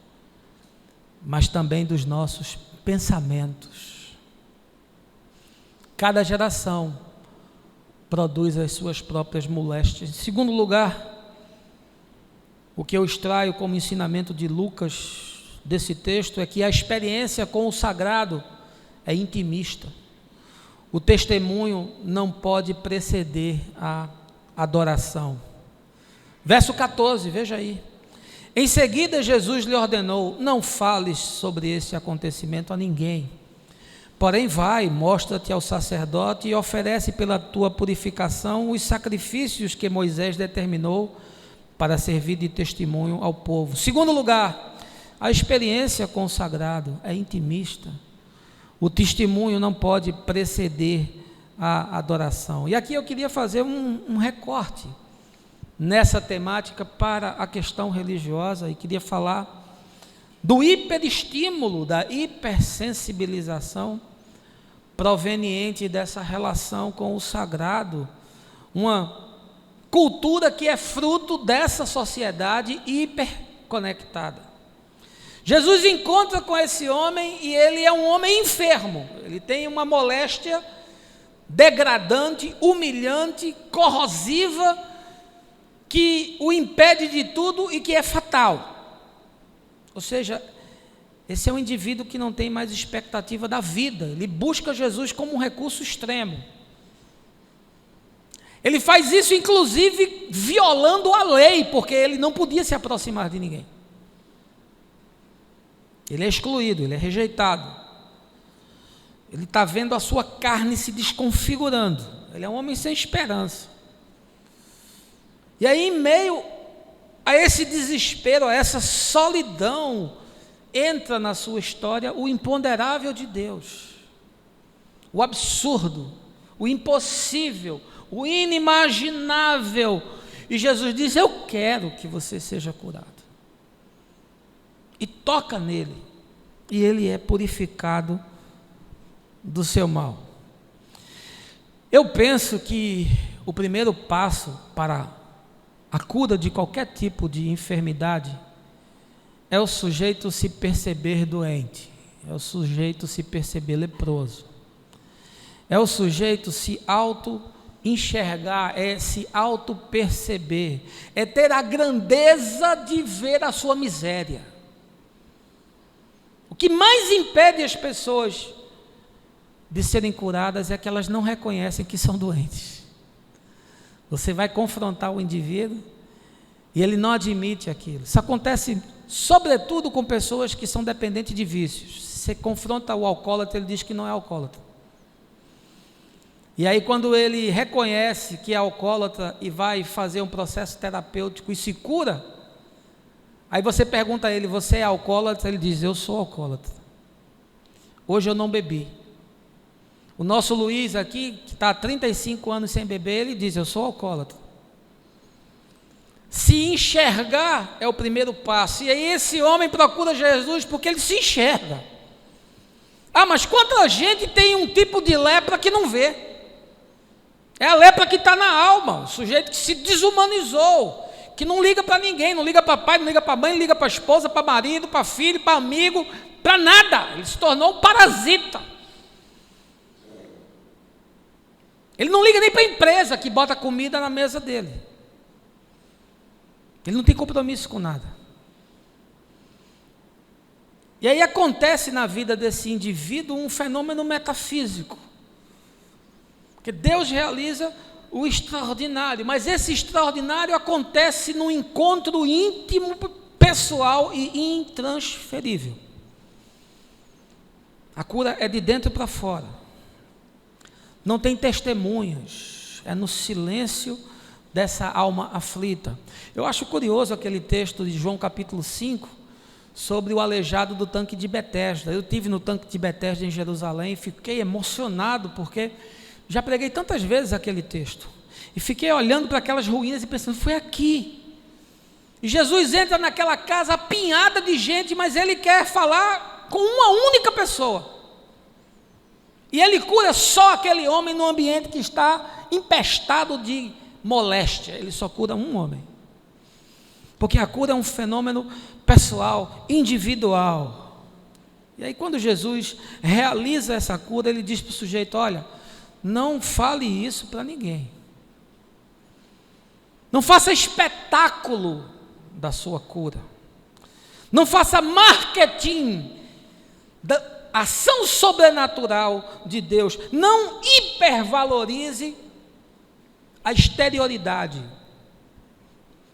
mas também dos nossos pensamentos. Cada geração produz as suas próprias moléstias. Em segundo lugar, o que eu extraio como ensinamento de Lucas desse texto é que a experiência com o sagrado é intimista. O testemunho não pode preceder a adoração. Verso 14, veja aí. Em seguida, Jesus lhe ordenou: não fales sobre esse acontecimento a ninguém. Porém, vai, mostra-te ao sacerdote e oferece pela tua purificação os sacrifícios que Moisés determinou para servir de testemunho ao povo. Segundo lugar, a experiência com o sagrado é intimista. O testemunho não pode preceder a adoração. E aqui eu queria fazer um recorte nessa temática para a questão religiosa, e queria falar do hiperestímulo, da hipersensibilização proveniente dessa relação com o sagrado, uma cultura que é fruto dessa sociedade hiperconectada. Jesus encontra com esse homem e ele é um homem enfermo, ele tem uma moléstia degradante, humilhante, corrosiva, que o impede de tudo e que é fatal. Ou seja, esse é um indivíduo que não tem mais expectativa da vida, ele busca Jesus como um recurso extremo. Ele faz isso inclusive violando a lei, porque ele não podia se aproximar de ninguém. Ele é excluído, ele é rejeitado. Ele está vendo a sua carne se desconfigurando. Ele é um homem sem esperança. E aí, em meio a esse desespero, a essa solidão, entra na sua história o imponderável de Deus, o absurdo, o impossível, o inimaginável. E Jesus diz: eu quero que você seja curado. E toca nele, e ele é purificado do seu mal. Eu penso que o primeiro passo para a cura de qualquer tipo de enfermidade é o sujeito se perceber doente, é o sujeito se perceber leproso, é o sujeito se auto-enxergar, é se auto-perceber, é ter a grandeza de ver a sua miséria. O que mais impede as pessoas de serem curadas é que elas não reconhecem que são doentes. Você vai confrontar o indivíduo e ele não admite aquilo. Isso acontece sobretudo com pessoas que são dependentes de vícios. Você confronta o alcoólatra, ele diz que não é alcoólatra. E aí, quando ele reconhece que é alcoólatra e vai fazer um processo terapêutico e se cura, aí você pergunta a ele: você é alcoólatra? Ele diz: eu sou alcoólatra. Hoje eu não bebi. O nosso Luiz aqui, que está há 35 anos sem beber, ele diz: eu sou alcoólatra. Se enxergar é o primeiro passo. E aí esse homem procura Jesus porque ele se enxerga. Ah, mas quanta gente tem um tipo de lepra que não vê? É a lepra que está na alma, o sujeito que se desumanizou, que não liga para ninguém, não liga para pai, não liga para mãe, não liga para esposa, para marido, para filho, para amigo, para nada. Ele se tornou um parasita. Ele não liga nem para a empresa que bota comida na mesa dele. Ele não tem compromisso com nada. E aí acontece na vida desse indivíduo um fenômeno metafísico. Porque Deus realiza o extraordinário, mas esse extraordinário acontece num encontro íntimo, pessoal e intransferível. A cura é de dentro para fora. Não tem testemunhas, é no silêncio dessa alma aflita. Eu acho curioso aquele texto de João capítulo 5, sobre o aleijado do tanque de Betesda. Eu estive no tanque de Betesda em Jerusalém e fiquei emocionado, porque já preguei tantas vezes aquele texto, e fiquei olhando para aquelas ruínas e pensando: foi aqui. E Jesus entra naquela casa apinhada de gente, mas ele quer falar com uma única pessoa. E ele cura só aquele homem no ambiente que está empestado de moléstia. Ele só cura um homem. Porque a cura é um fenômeno pessoal, individual. E aí, quando Jesus realiza essa cura, ele diz para o sujeito: olha, não fale isso para ninguém. Não faça espetáculo da sua cura. Não faça marketing da ação sobrenatural de Deus. Não hipervalorize a exterioridade,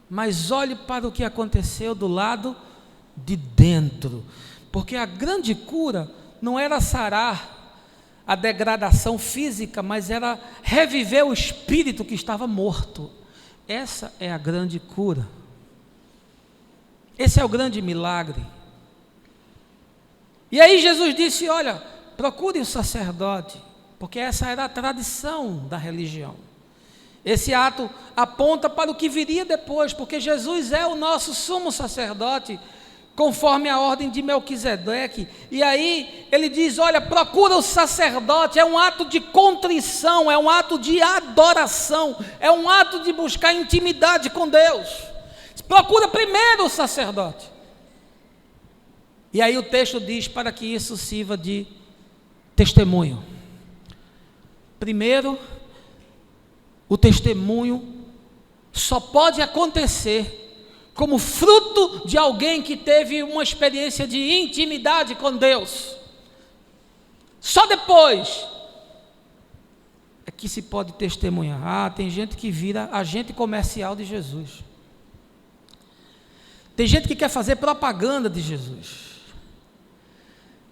mas olhe para o que aconteceu do lado de dentro, porque a grande cura não era sarar a degradação física, mas era reviver o espírito que estava morto. Essa é a grande cura. Esse é o grande milagre. E aí Jesus disse: olha, procure o sacerdote, porque essa era a tradição da religião. Esse ato aponta para o que viria depois, porque Jesus é o nosso sumo sacerdote, conforme a ordem de Melquisedeque. E aí ele diz: olha, procura o sacerdote. É um ato de contrição, é um ato de adoração, é um ato de buscar intimidade com Deus. Procura primeiro o sacerdote. E aí o texto diz: para que isso sirva de testemunho. Primeiro, o testemunho só pode acontecer como fruto de alguém que teve uma experiência de intimidade com Deus. Só depois é que se pode testemunhar. Ah, tem gente que vira agente comercial de Jesus. Tem gente que quer fazer propaganda de Jesus.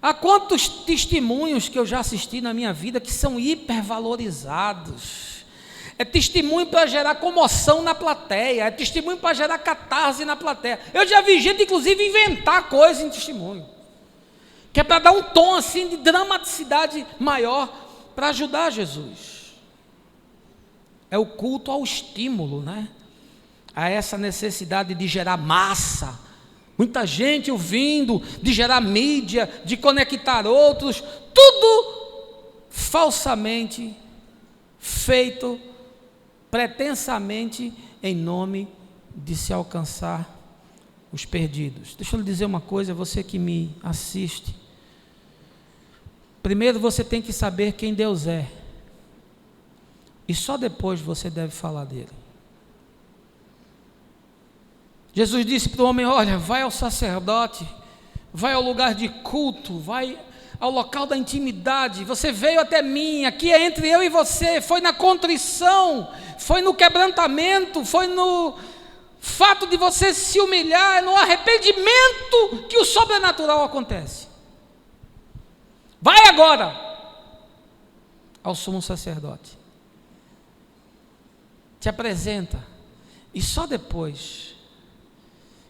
Há quantos testemunhos que eu já assisti na minha vida que são hipervalorizados. É testemunho para gerar comoção na plateia, é testemunho para gerar catarse na plateia. Eu já vi gente, inclusive, inventar coisa em testemunho, que é para dar um tom assim de dramaticidade maior para ajudar Jesus. É o culto ao estímulo, né? A essa necessidade de gerar massa, muita gente ouvindo, de gerar mídia, de conectar outros, tudo falsamente feito, pretensamente em nome de se alcançar os perdidos. Deixa eu lhe dizer uma coisa, você que me assiste. Primeiro você tem que saber quem Deus é, e só depois você deve falar dele. Jesus disse para o homem: olha, vai ao sacerdote, vai ao lugar de culto, vai ao local da intimidade. Você veio até mim, aqui é entre eu e você. Foi na contrição, foi no quebrantamento, foi no fato de você se humilhar, no arrependimento que o sobrenatural acontece. Vai agora ao sumo sacerdote, te apresenta, e só depois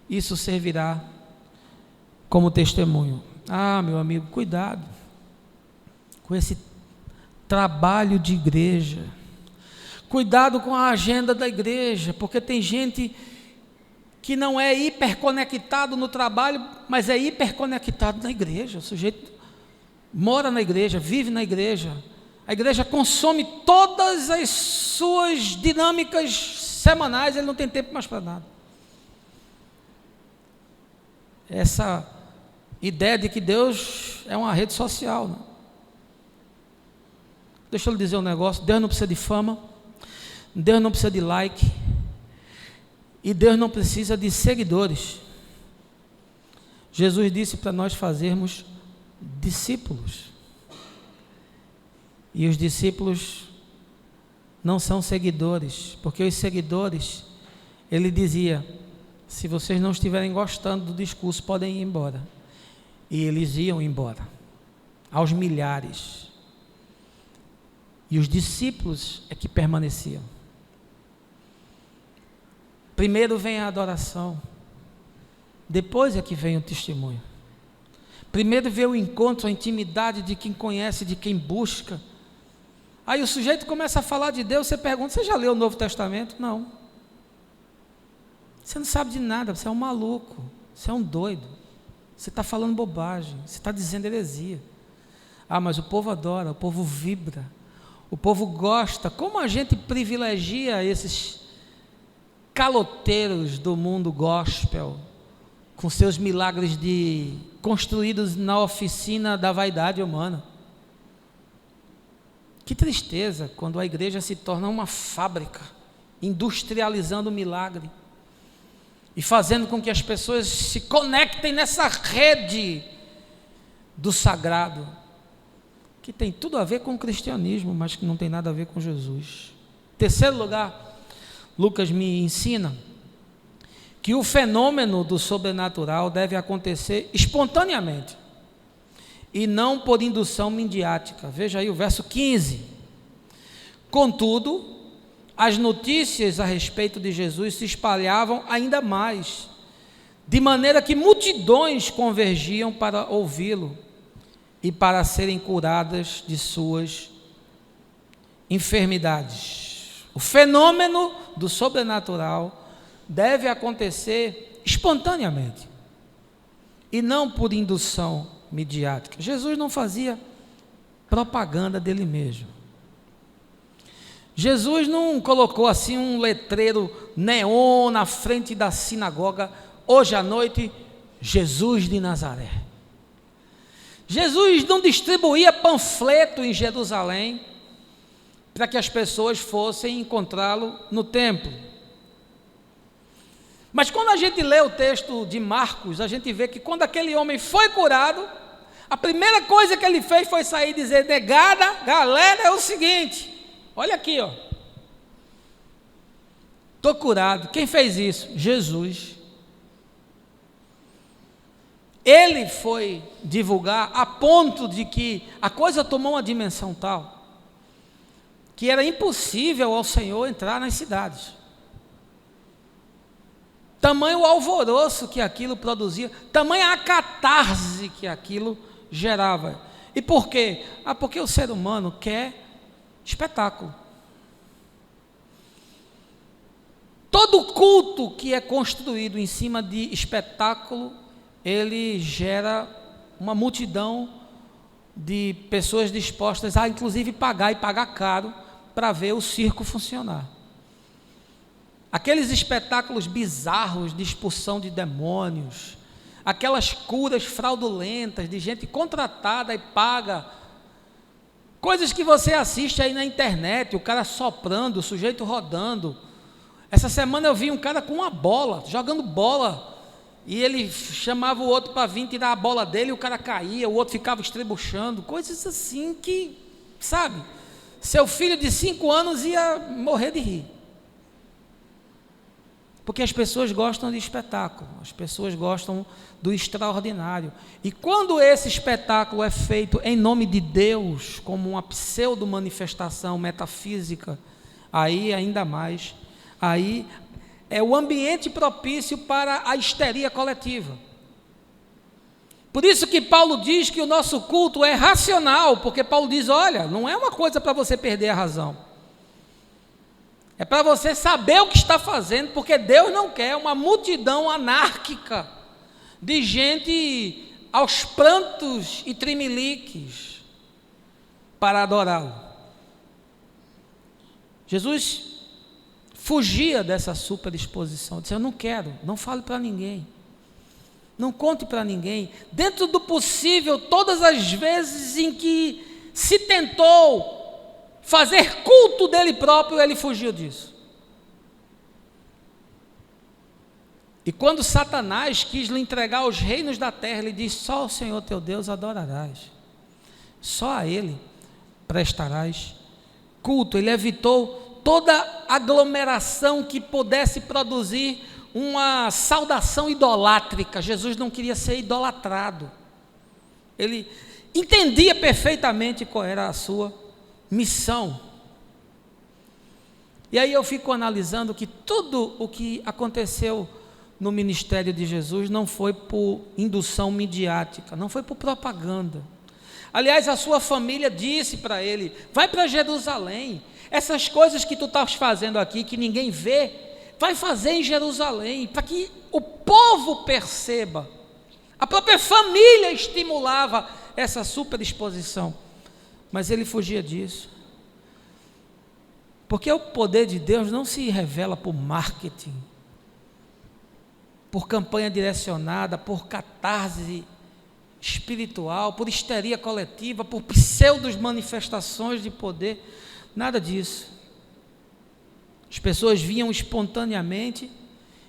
isso servirá como testemunho. Ah, meu amigo, cuidado com esse trabalho de igreja, cuidado com a agenda da igreja, porque tem gente que não é hiperconectado no trabalho, mas é hiperconectado na igreja. O sujeito mora na igreja, vive na igreja, a igreja consome todas as suas dinâmicas semanais, ele não tem tempo mais para nada. Essa ideia de que Deus é uma rede social, não? Deixa eu lhe dizer um negócio: Deus não precisa de fama, Deus não precisa de like, e Deus não precisa de seguidores. Jesus disse para nós fazermos discípulos, e os discípulos não são seguidores, porque os seguidores, ele dizia: se vocês não estiverem gostando do discurso, podem ir embora. E eles iam embora, aos milhares. E os discípulos é que permaneciam. Primeiro vem a adoração, depois é que vem o testemunho. Primeiro vem o encontro, a intimidade de quem conhece, de quem busca. Aí o sujeito começa a falar de Deus, você pergunta: você já leu o Novo Testamento? Não. Você não sabe de nada, você é um maluco, você é um doido, você está falando bobagem, você está dizendo heresia. Ah, mas o povo adora, o povo vibra, o povo gosta. Como a gente privilegia esses caloteiros do mundo gospel, com seus milagres construídos na oficina da vaidade humana. Que tristeza quando a igreja se torna uma fábrica, industrializando o milagre e fazendo com que as pessoas se conectem nessa rede do sagrado, que tem tudo a ver com o cristianismo, mas que não tem nada a ver com Jesus. Terceiro lugar, Lucas me ensina que o fenômeno do sobrenatural deve acontecer espontaneamente e não por indução midiática. Veja aí o verso 15. Contudo, as notícias a respeito de Jesus se espalhavam ainda mais, de maneira que multidões convergiam para ouvi-lo e para serem curadas de suas enfermidades. O fenômeno do sobrenatural deve acontecer espontaneamente e não por indução midiática. Jesus não fazia propaganda dele mesmo. Jesus não colocou assim um letreiro neon na frente da sinagoga: hoje à noite, Jesus de Nazaré. Jesus não distribuía panfleto em Jerusalém para que as pessoas fossem encontrá-lo no templo. Mas quando a gente lê o texto de Marcos, a gente vê que quando aquele homem foi curado, a primeira coisa que ele fez foi sair e dizer: negada, galera, é o seguinte, olha aqui, ó, estou curado. Quem fez isso? Jesus. Ele foi divulgar a ponto de que a coisa tomou uma dimensão tal que era impossível ao Senhor entrar nas cidades. Tamanho o alvoroço que aquilo produzia, tamanha a catarse que aquilo gerava. E por quê? Porque o ser humano quer espetáculo. Todo culto que é construído em cima de espetáculo, ele gera uma multidão de pessoas dispostas a inclusive pagar e pagar caro para ver o circo funcionar. Aqueles espetáculos bizarros de expulsão de demônios, aquelas curas fraudulentas de gente contratada e paga, coisas que você assiste aí na internet, o cara soprando, o sujeito rodando. Essa semana eu vi um cara com uma bola, jogando bola, e ele chamava o outro para vir tirar a bola dele, e o cara caía, o outro ficava estrebuchando, coisas assim que, sabe, seu filho de 5 anos ia morrer de rir. Porque as pessoas gostam de espetáculo, as pessoas gostam do extraordinário. E quando esse espetáculo é feito em nome de Deus, como uma pseudo-manifestação metafísica, aí ainda mais, aí é o ambiente propício para a histeria coletiva. Por isso que Paulo diz que o nosso culto é racional, porque Paulo diz, olha, não é uma coisa para você perder a razão. É para você saber o que está fazendo, porque Deus não quer uma multidão anárquica de gente aos prantos e tremeliques para adorá-lo. Jesus fugia dessa superexposição, disse, eu não quero, não fale para ninguém, não conte para ninguém. Dentro do possível, todas as vezes em que se tentou fazer culto dele próprio, ele fugiu disso. E quando Satanás quis lhe entregar os reinos da terra, ele disse, só ao Senhor teu Deus adorarás, só a Ele prestarás culto. Ele evitou toda aglomeração que pudesse produzir uma saudação idolátrica. Jesus não queria ser idolatrado, ele entendia perfeitamente qual era a sua missão. E aí eu fico analisando que tudo o que aconteceu no ministério de Jesus não foi por indução midiática, não foi por propaganda. Aliás, a sua família disse para ele, vai para Jerusalém, essas coisas que tu estás fazendo aqui, que ninguém vê, vai fazer em Jerusalém, para que o povo perceba. A própria família estimulava essa superexposição. Mas ele fugia disso, porque o poder de Deus não se revela por marketing, por campanha direcionada, por catarse espiritual, por histeria coletiva, por pseudos manifestações de poder, nada disso. As pessoas vinham espontaneamente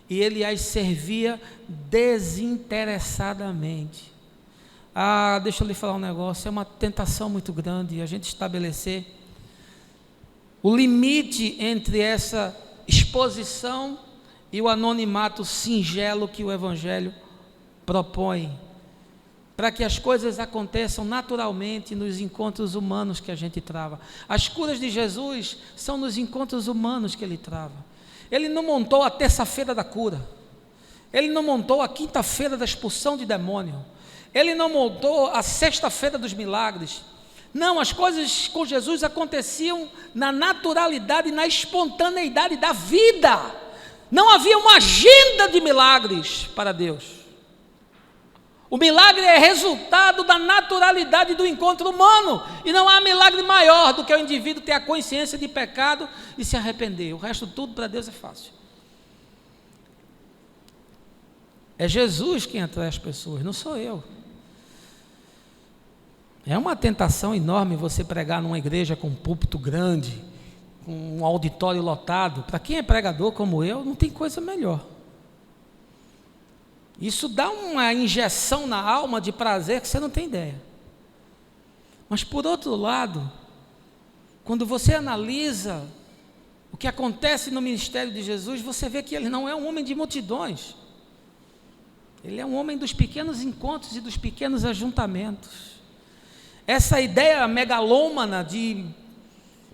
e ele as servia desinteressadamente. Deixa eu lhe falar um negócio, é uma tentação muito grande a gente estabelecer o limite entre essa exposição e o anonimato singelo que o Evangelho propõe, para que as coisas aconteçam naturalmente nos encontros humanos que a gente trava. As curas de Jesus são nos encontros humanos que ele trava. Ele não montou a terça-feira da cura, ele não montou a quinta-feira da expulsão de demônio, ele não montou a sexta-feira dos milagres. Não, as coisas com Jesus aconteciam na naturalidade, na espontaneidade da vida. Não havia uma agenda de milagres para Deus. O milagre é resultado da naturalidade do encontro humano. E não há milagre maior do que o indivíduo ter a consciência de pecado e se arrepender. O resto tudo para Deus é fácil. É Jesus quem atrai as pessoas, não sou eu. É uma tentação enorme você pregar numa igreja com um púlpito grande, com um auditório lotado. Para quem é pregador como eu, não tem coisa melhor. Isso dá uma injeção na alma de prazer que você não tem ideia. Mas por outro lado, quando você analisa o que acontece no ministério de Jesus, você vê que ele não é um homem de multidões. Ele é um homem dos pequenos encontros e dos pequenos ajuntamentos. Essa ideia megalômana de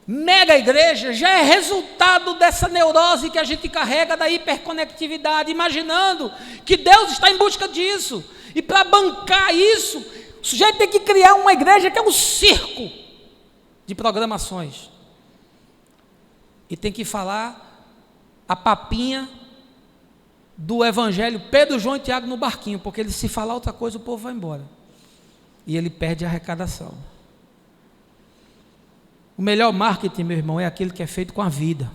mega igreja já é resultado dessa neurose que a gente carrega da hiperconectividade, imaginando que Deus está em busca disso. E para bancar isso, o sujeito tem que criar uma igreja que é um circo de programações. E tem que falar a papinha do evangelho Pedro, João e Tiago no barquinho, porque ele, se falar outra coisa, o povo vai embora. E ele perde a arrecadação. O melhor marketing, meu irmão, é aquele que é feito com a vida.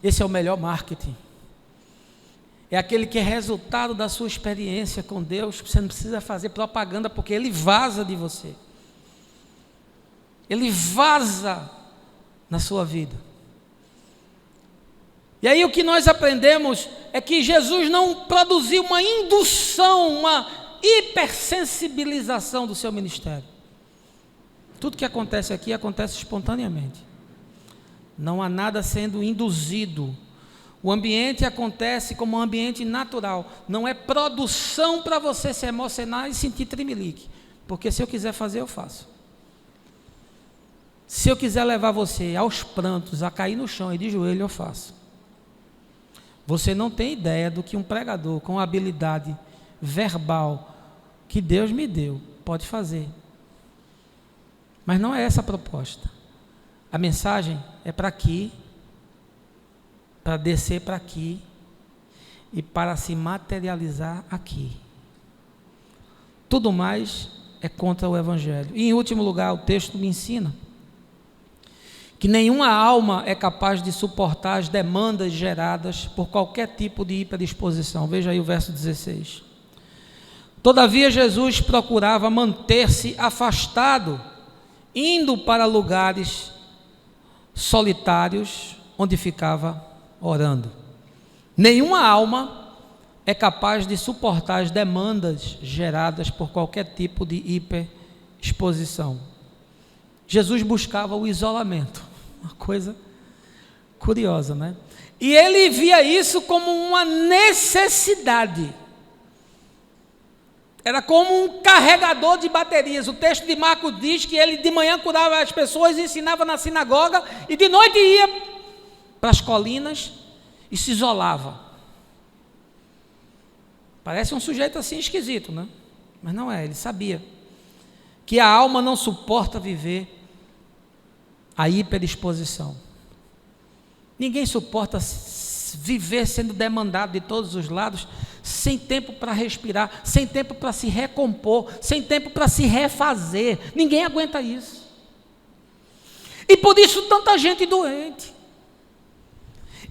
Esse é o melhor marketing. É aquele que é resultado da sua experiência com Deus. Você não precisa fazer propaganda, porque Ele vaza de você. Ele vaza na sua vida. E aí o que nós aprendemos é que Jesus não produziu uma indução, uma hipersensibilização do seu ministério. Tudo que acontece aqui acontece espontaneamente. Não há nada sendo induzido. O ambiente acontece como um ambiente natural. Não é produção para você se emocionar e sentir tremelique. Porque se eu quiser fazer, eu faço. Se eu quiser levar você aos prantos, a cair no chão e de joelho, eu faço. Você não tem ideia do que um pregador com habilidade verbal que Deus me deu pode fazer. Mas não é essa a proposta. A mensagem é para aqui, para descer para aqui e para se materializar aqui. Tudo mais é contra o Evangelho. E em último lugar, o texto me ensina que nenhuma alma é capaz de suportar as demandas geradas por qualquer tipo de hiperexposição. Veja aí o verso 16. Todavia Jesus procurava manter-se afastado, indo para lugares solitários, onde ficava orando. Nenhuma alma é capaz de suportar as demandas geradas por qualquer tipo de hiperexposição. Jesus buscava o isolamento, uma coisa curiosa, né? E ele via isso como uma necessidade. Era como um carregador de baterias. O texto de Marcos diz que ele de manhã curava as pessoas, ensinava na sinagoga, e de noite ia para as colinas e se isolava. Parece um sujeito assim esquisito, né? Mas não é, ele sabia que a alma não suporta viver a hiperexposição. Ninguém suporta viver sendo demandado de todos os lados, sem tempo para respirar, sem tempo para se recompor, sem tempo para se refazer. Ninguém aguenta isso. E por isso tanta gente doente.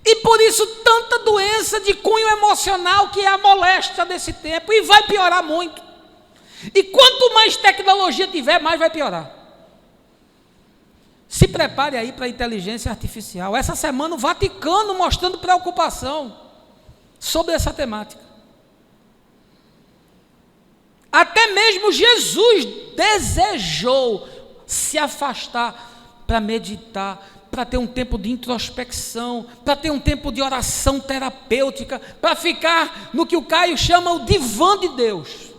E por isso tanta doença de cunho emocional, que é a moléstia desse tempo, e vai piorar muito. E quanto mais tecnologia tiver, mais vai piorar. Se prepare aí para a inteligência artificial. Essa semana o Vaticano mostrando preocupação sobre essa temática. Até mesmo Jesus desejou se afastar para meditar, para ter um tempo de introspecção, para ter um tempo de oração terapêutica, para ficar no que o Caio chama o divã de Deus.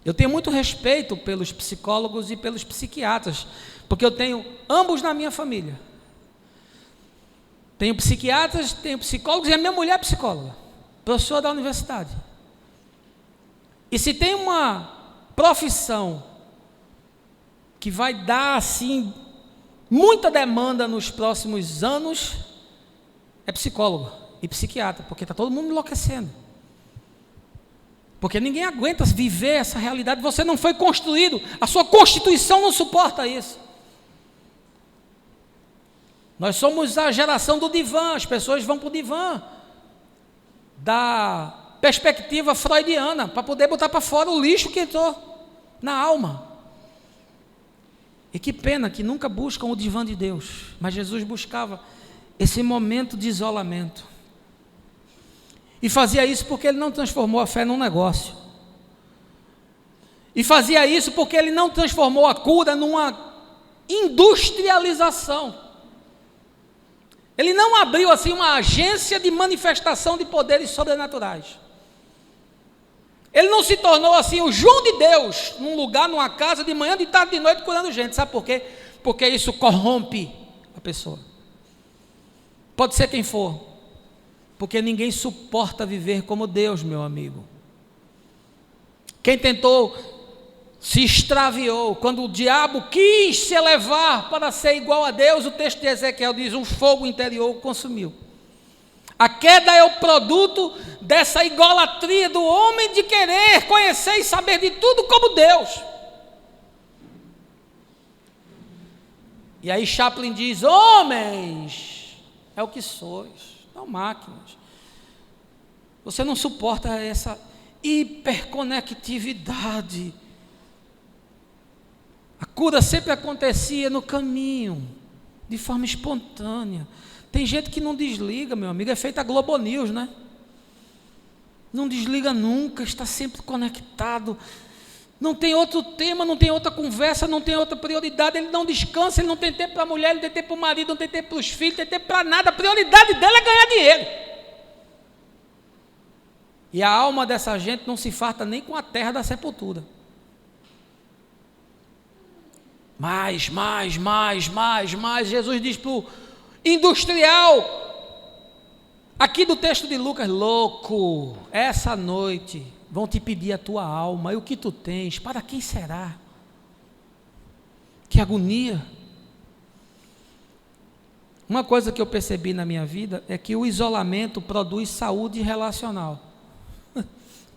Eu tenho muito respeito pelos psicólogos e pelos psiquiatras, porque eu tenho ambos na minha família. Tenho psiquiatras, tenho psicólogos, e a minha mulher é psicóloga, professora da universidade. E se tem uma profissão que vai dar, assim, muita demanda nos próximos anos, é psicólogo e psiquiatra, porque está todo mundo enlouquecendo. Porque ninguém aguenta viver essa realidade. Você não foi construído, a sua constituição não suporta isso. Nós somos a geração do divã, as pessoas vão para o divã da perspectiva freudiana, para poder botar para fora o lixo que entrou na alma. E que pena que nunca buscam o divã de Deus, mas Jesus buscava esse momento de isolamento. E fazia isso porque ele não transformou a fé num negócio. E fazia isso porque ele não transformou a cura numa industrialização. Ele não abriu assim uma agência de manifestação de poderes sobrenaturais. Ele não se tornou assim o João de Deus, num lugar, numa casa, de manhã, de tarde, de noite, curando gente. Sabe por quê? Porque isso corrompe a pessoa. Pode ser quem for, porque ninguém suporta viver como Deus, meu amigo. Quem tentou, se extraviou. Quando o diabo quis se elevar para ser igual a Deus, o texto de Ezequiel diz, um fogo interior o consumiu. A queda é o produto dessa idolatria do homem de querer conhecer e saber de tudo como Deus. E aí Chaplin diz, homens, é o que sois, não máquinas. Você não suporta essa hiperconectividade. A cura sempre acontecia no caminho, de forma espontânea. Tem gente que não desliga, meu amigo, é feita a Globo News, né? Não desliga nunca, está sempre conectado. Não tem outro tema, não tem outra conversa, não tem outra prioridade. Ele não descansa, ele não tem tempo para a mulher, ele não tem tempo para o marido, não tem tempo para os filhos, não tem tempo para nada. A prioridade dele é ganhar dinheiro. E a alma dessa gente não se farta nem com a terra da sepultura. Mais. Jesus diz para o industrial, aqui do texto de Lucas, louco, essa noite vão te pedir a tua alma, e o que tu tens, para quem será? Que agonia. Uma coisa que eu percebi na minha vida é que o isolamento produz saúde relacional.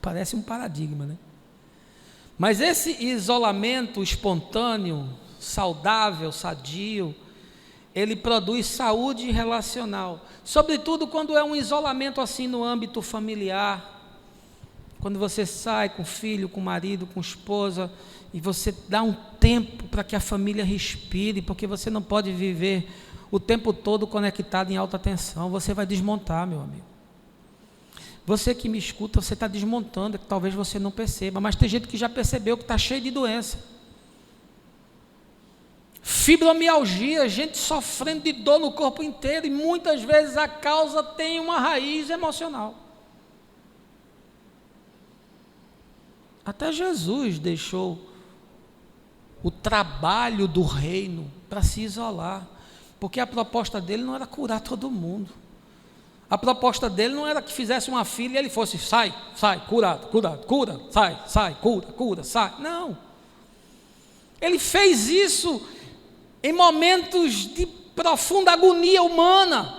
Parece um paradigma, né? Mas esse isolamento espontâneo, saudável, sadio, ele produz saúde relacional, sobretudo quando é um isolamento assim no âmbito familiar, quando você sai com o filho, com o marido, com a esposa, e você dá um tempo para que a família respire, porque você não pode viver o tempo todo conectado em alta tensão, você vai desmontar, meu amigo. Você que me escuta, você está desmontando, que talvez você não perceba, mas tem gente que já percebeu que está cheio de doença. Fibromialgia, gente sofrendo de dor no corpo inteiro, e muitas vezes a causa tem uma raiz emocional. Até Jesus deixou o trabalho do reino para se isolar, porque a proposta dele não era curar todo mundo. A proposta dele não era que fizesse uma fila e ele fosse, sai, curado, cura, sai, cura, sai. Não. Ele fez isso em momentos de profunda agonia humana.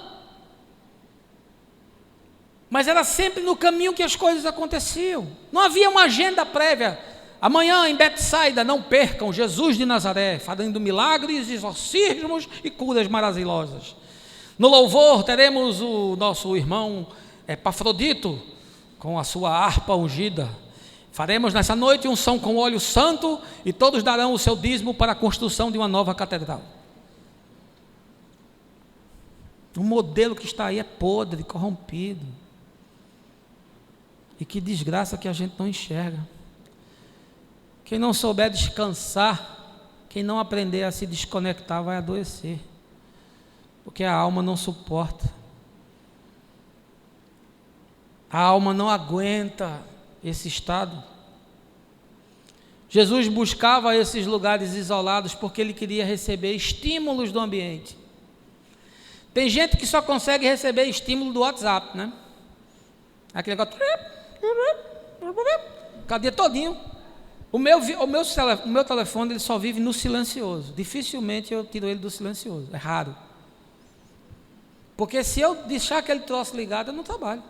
Mas era sempre no caminho que as coisas aconteciam. Não havia uma agenda prévia. Amanhã em Betsaida, não percam, Jesus de Nazaré, fazendo milagres, exorcismos e curas maravilhosas. No louvor teremos o nosso irmão Epafrodito, com a sua harpa ungida. Faremos nessa noite unção com óleo santo, e todos darão o seu dízimo para a construção de uma nova catedral. O modelo que está aí é podre, corrompido. E que desgraça que a gente não enxerga. Quem não souber descansar, quem não aprender a se desconectar, vai adoecer. Porque a alma não suporta. A alma não aguenta esse estado. Jesus buscava esses lugares isolados porque ele queria receber estímulos do ambiente. Tem gente que só consegue receber estímulo do WhatsApp, né? Aquele negócio, cadê todinho? O meu telefone ele só vive no silencioso. Dificilmente eu tiro ele do silencioso, é raro. Porque se eu deixar aquele troço ligado, eu não trabalho.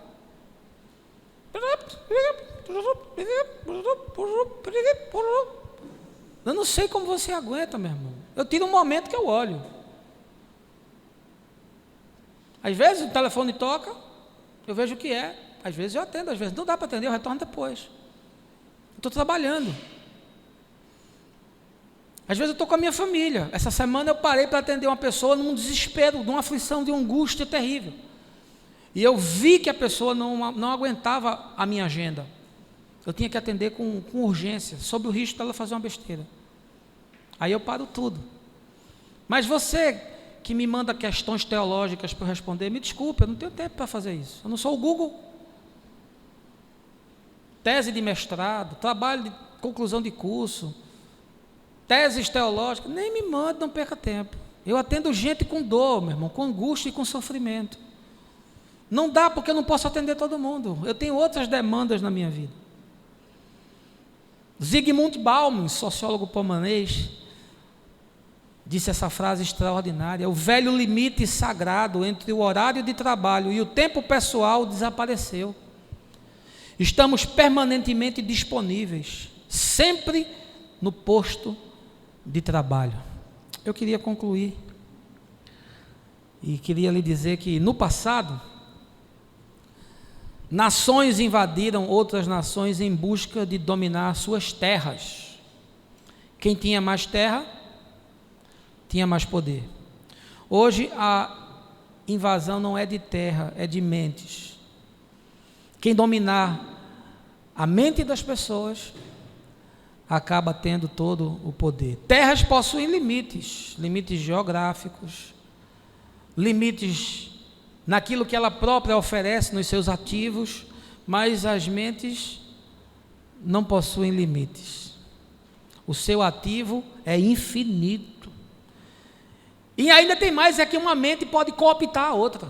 Eu não sei como você aguenta, meu irmão. Eu tiro um momento que eu olho. Às vezes o telefone toca, eu vejo o que é. Às vezes eu atendo, às vezes não dá para atender, eu retorno depois. Estou trabalhando. Às vezes eu estou com a minha família. Essa semana eu parei para atender uma pessoa num desespero, numa aflição, de uma angústia terrível. E eu vi que a pessoa não aguentava a minha agenda. Eu tinha que atender com urgência, sob o risco dela fazer uma besteira. Aí eu paro tudo. Mas você que me manda questões teológicas para eu responder, me desculpe, eu não tenho tempo para fazer isso. Eu não sou o Google. Tese de mestrado, trabalho de conclusão de curso, teses teológicas, nem me manda, não perca tempo. Eu atendo gente com dor, meu irmão, com angústia e com sofrimento. Não dá porque eu não posso atender todo mundo. Eu tenho outras demandas na minha vida. Zygmunt Bauman, sociólogo polonês, disse essa frase extraordinária: o velho limite sagrado entre o horário de trabalho e o tempo pessoal desapareceu. Estamos permanentemente disponíveis, sempre no posto de trabalho. Eu queria concluir e queria lhe dizer que no passado, nações invadiram outras nações em busca de dominar suas terras. Quem tinha mais terra, tinha mais poder. Hoje a invasão não é de terra, é de mentes. Quem dominar a mente das pessoas acaba tendo todo o poder. Terras possuem limites, limites geográficos, limites naquilo que ela própria oferece nos seus ativos, mas as mentes não possuem limites. O seu ativo é infinito. E ainda tem mais, é que uma mente pode cooptar a outra.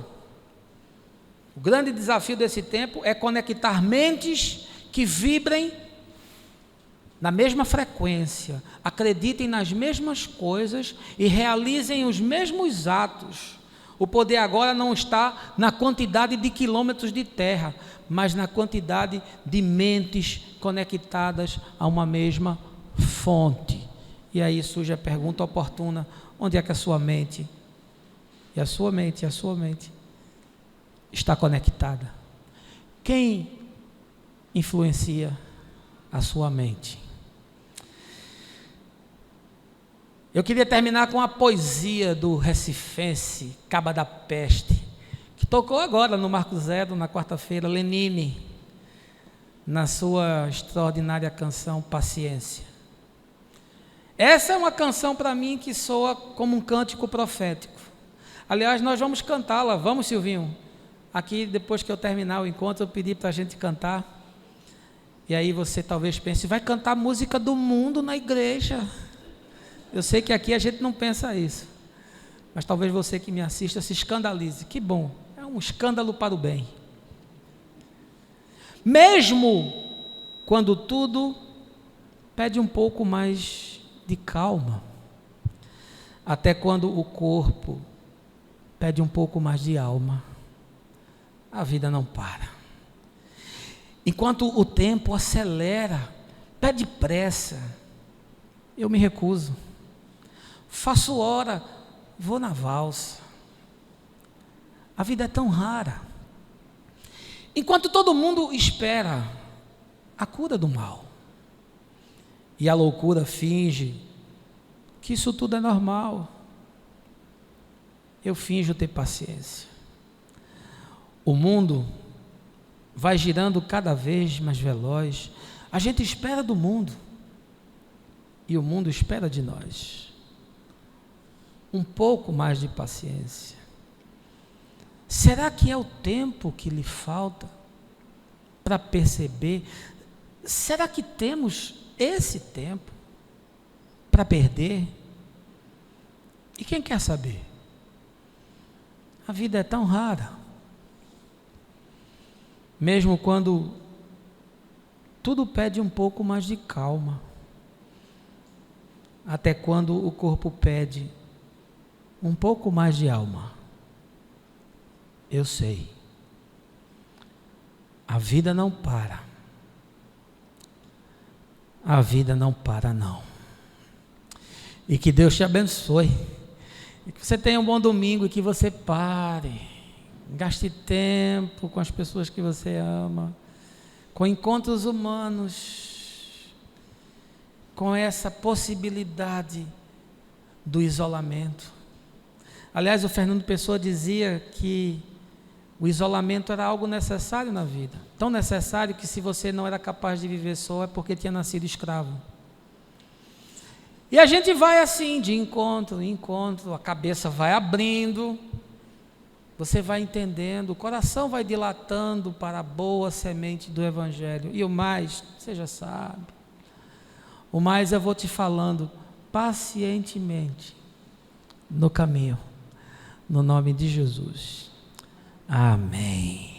O grande desafio desse tempo é conectar mentes que vibrem na mesma frequência, acreditem nas mesmas coisas e realizem os mesmos atos. O poder agora não está na quantidade de quilômetros de terra, mas na quantidade de mentes conectadas a uma mesma fonte. E aí surge a pergunta oportuna: onde é que a sua mente está conectada? Quem influencia a sua mente? Eu queria terminar com a poesia do recifense Caba da Peste, que tocou agora no Marco Zero, na quarta-feira, Lenine, na sua extraordinária canção Paciência. Essa é uma canção para mim que soa como um cântico profético. Aliás, nós vamos cantá-la, vamos, Silvinho? Aqui, depois que eu terminar o encontro, eu pedi para a gente cantar. E aí você talvez pense: vai cantar música do mundo na igreja? Eu sei que aqui a gente não pensa isso, mas talvez você que me assista se escandalize. Que bom, é um escândalo para o bem. Mesmo quando tudo pede um pouco mais de calma, até quando o corpo pede um pouco mais de alma, a vida não para. Enquanto o tempo acelera, pede pressa, eu me recuso. Faço hora, vou na valsa. A vida é tão rara. Enquanto todo mundo espera a cura do mal, e a loucura finge que isso tudo é normal, eu finjo ter paciência. O mundo vai girando cada vez mais veloz. A gente espera do mundo e o mundo espera de nós. Um pouco mais de paciência. Será que é o tempo que lhe falta para perceber? Será que temos esse tempo para perder? E quem quer saber? A vida é tão rara. Mesmo quando tudo pede um pouco mais de calma, até quando o corpo pede um pouco mais de alma. Eu sei, a vida não para. A vida não para, não. E que Deus te abençoe. E que você tenha um bom domingo e que você pare. Gaste tempo com as pessoas que você ama, com encontros humanos, com essa possibilidade do isolamento. Aliás, o Fernando Pessoa dizia que o isolamento era algo necessário na vida. Tão necessário que se você não era capaz de viver só é porque tinha nascido escravo. E a gente vai assim, de encontro em encontro, a cabeça vai abrindo, você vai entendendo, o coração vai dilatando para a boa semente do Evangelho. E o mais, você já sabe, o mais eu vou te falando pacientemente no caminho, no nome de Jesus. Amém.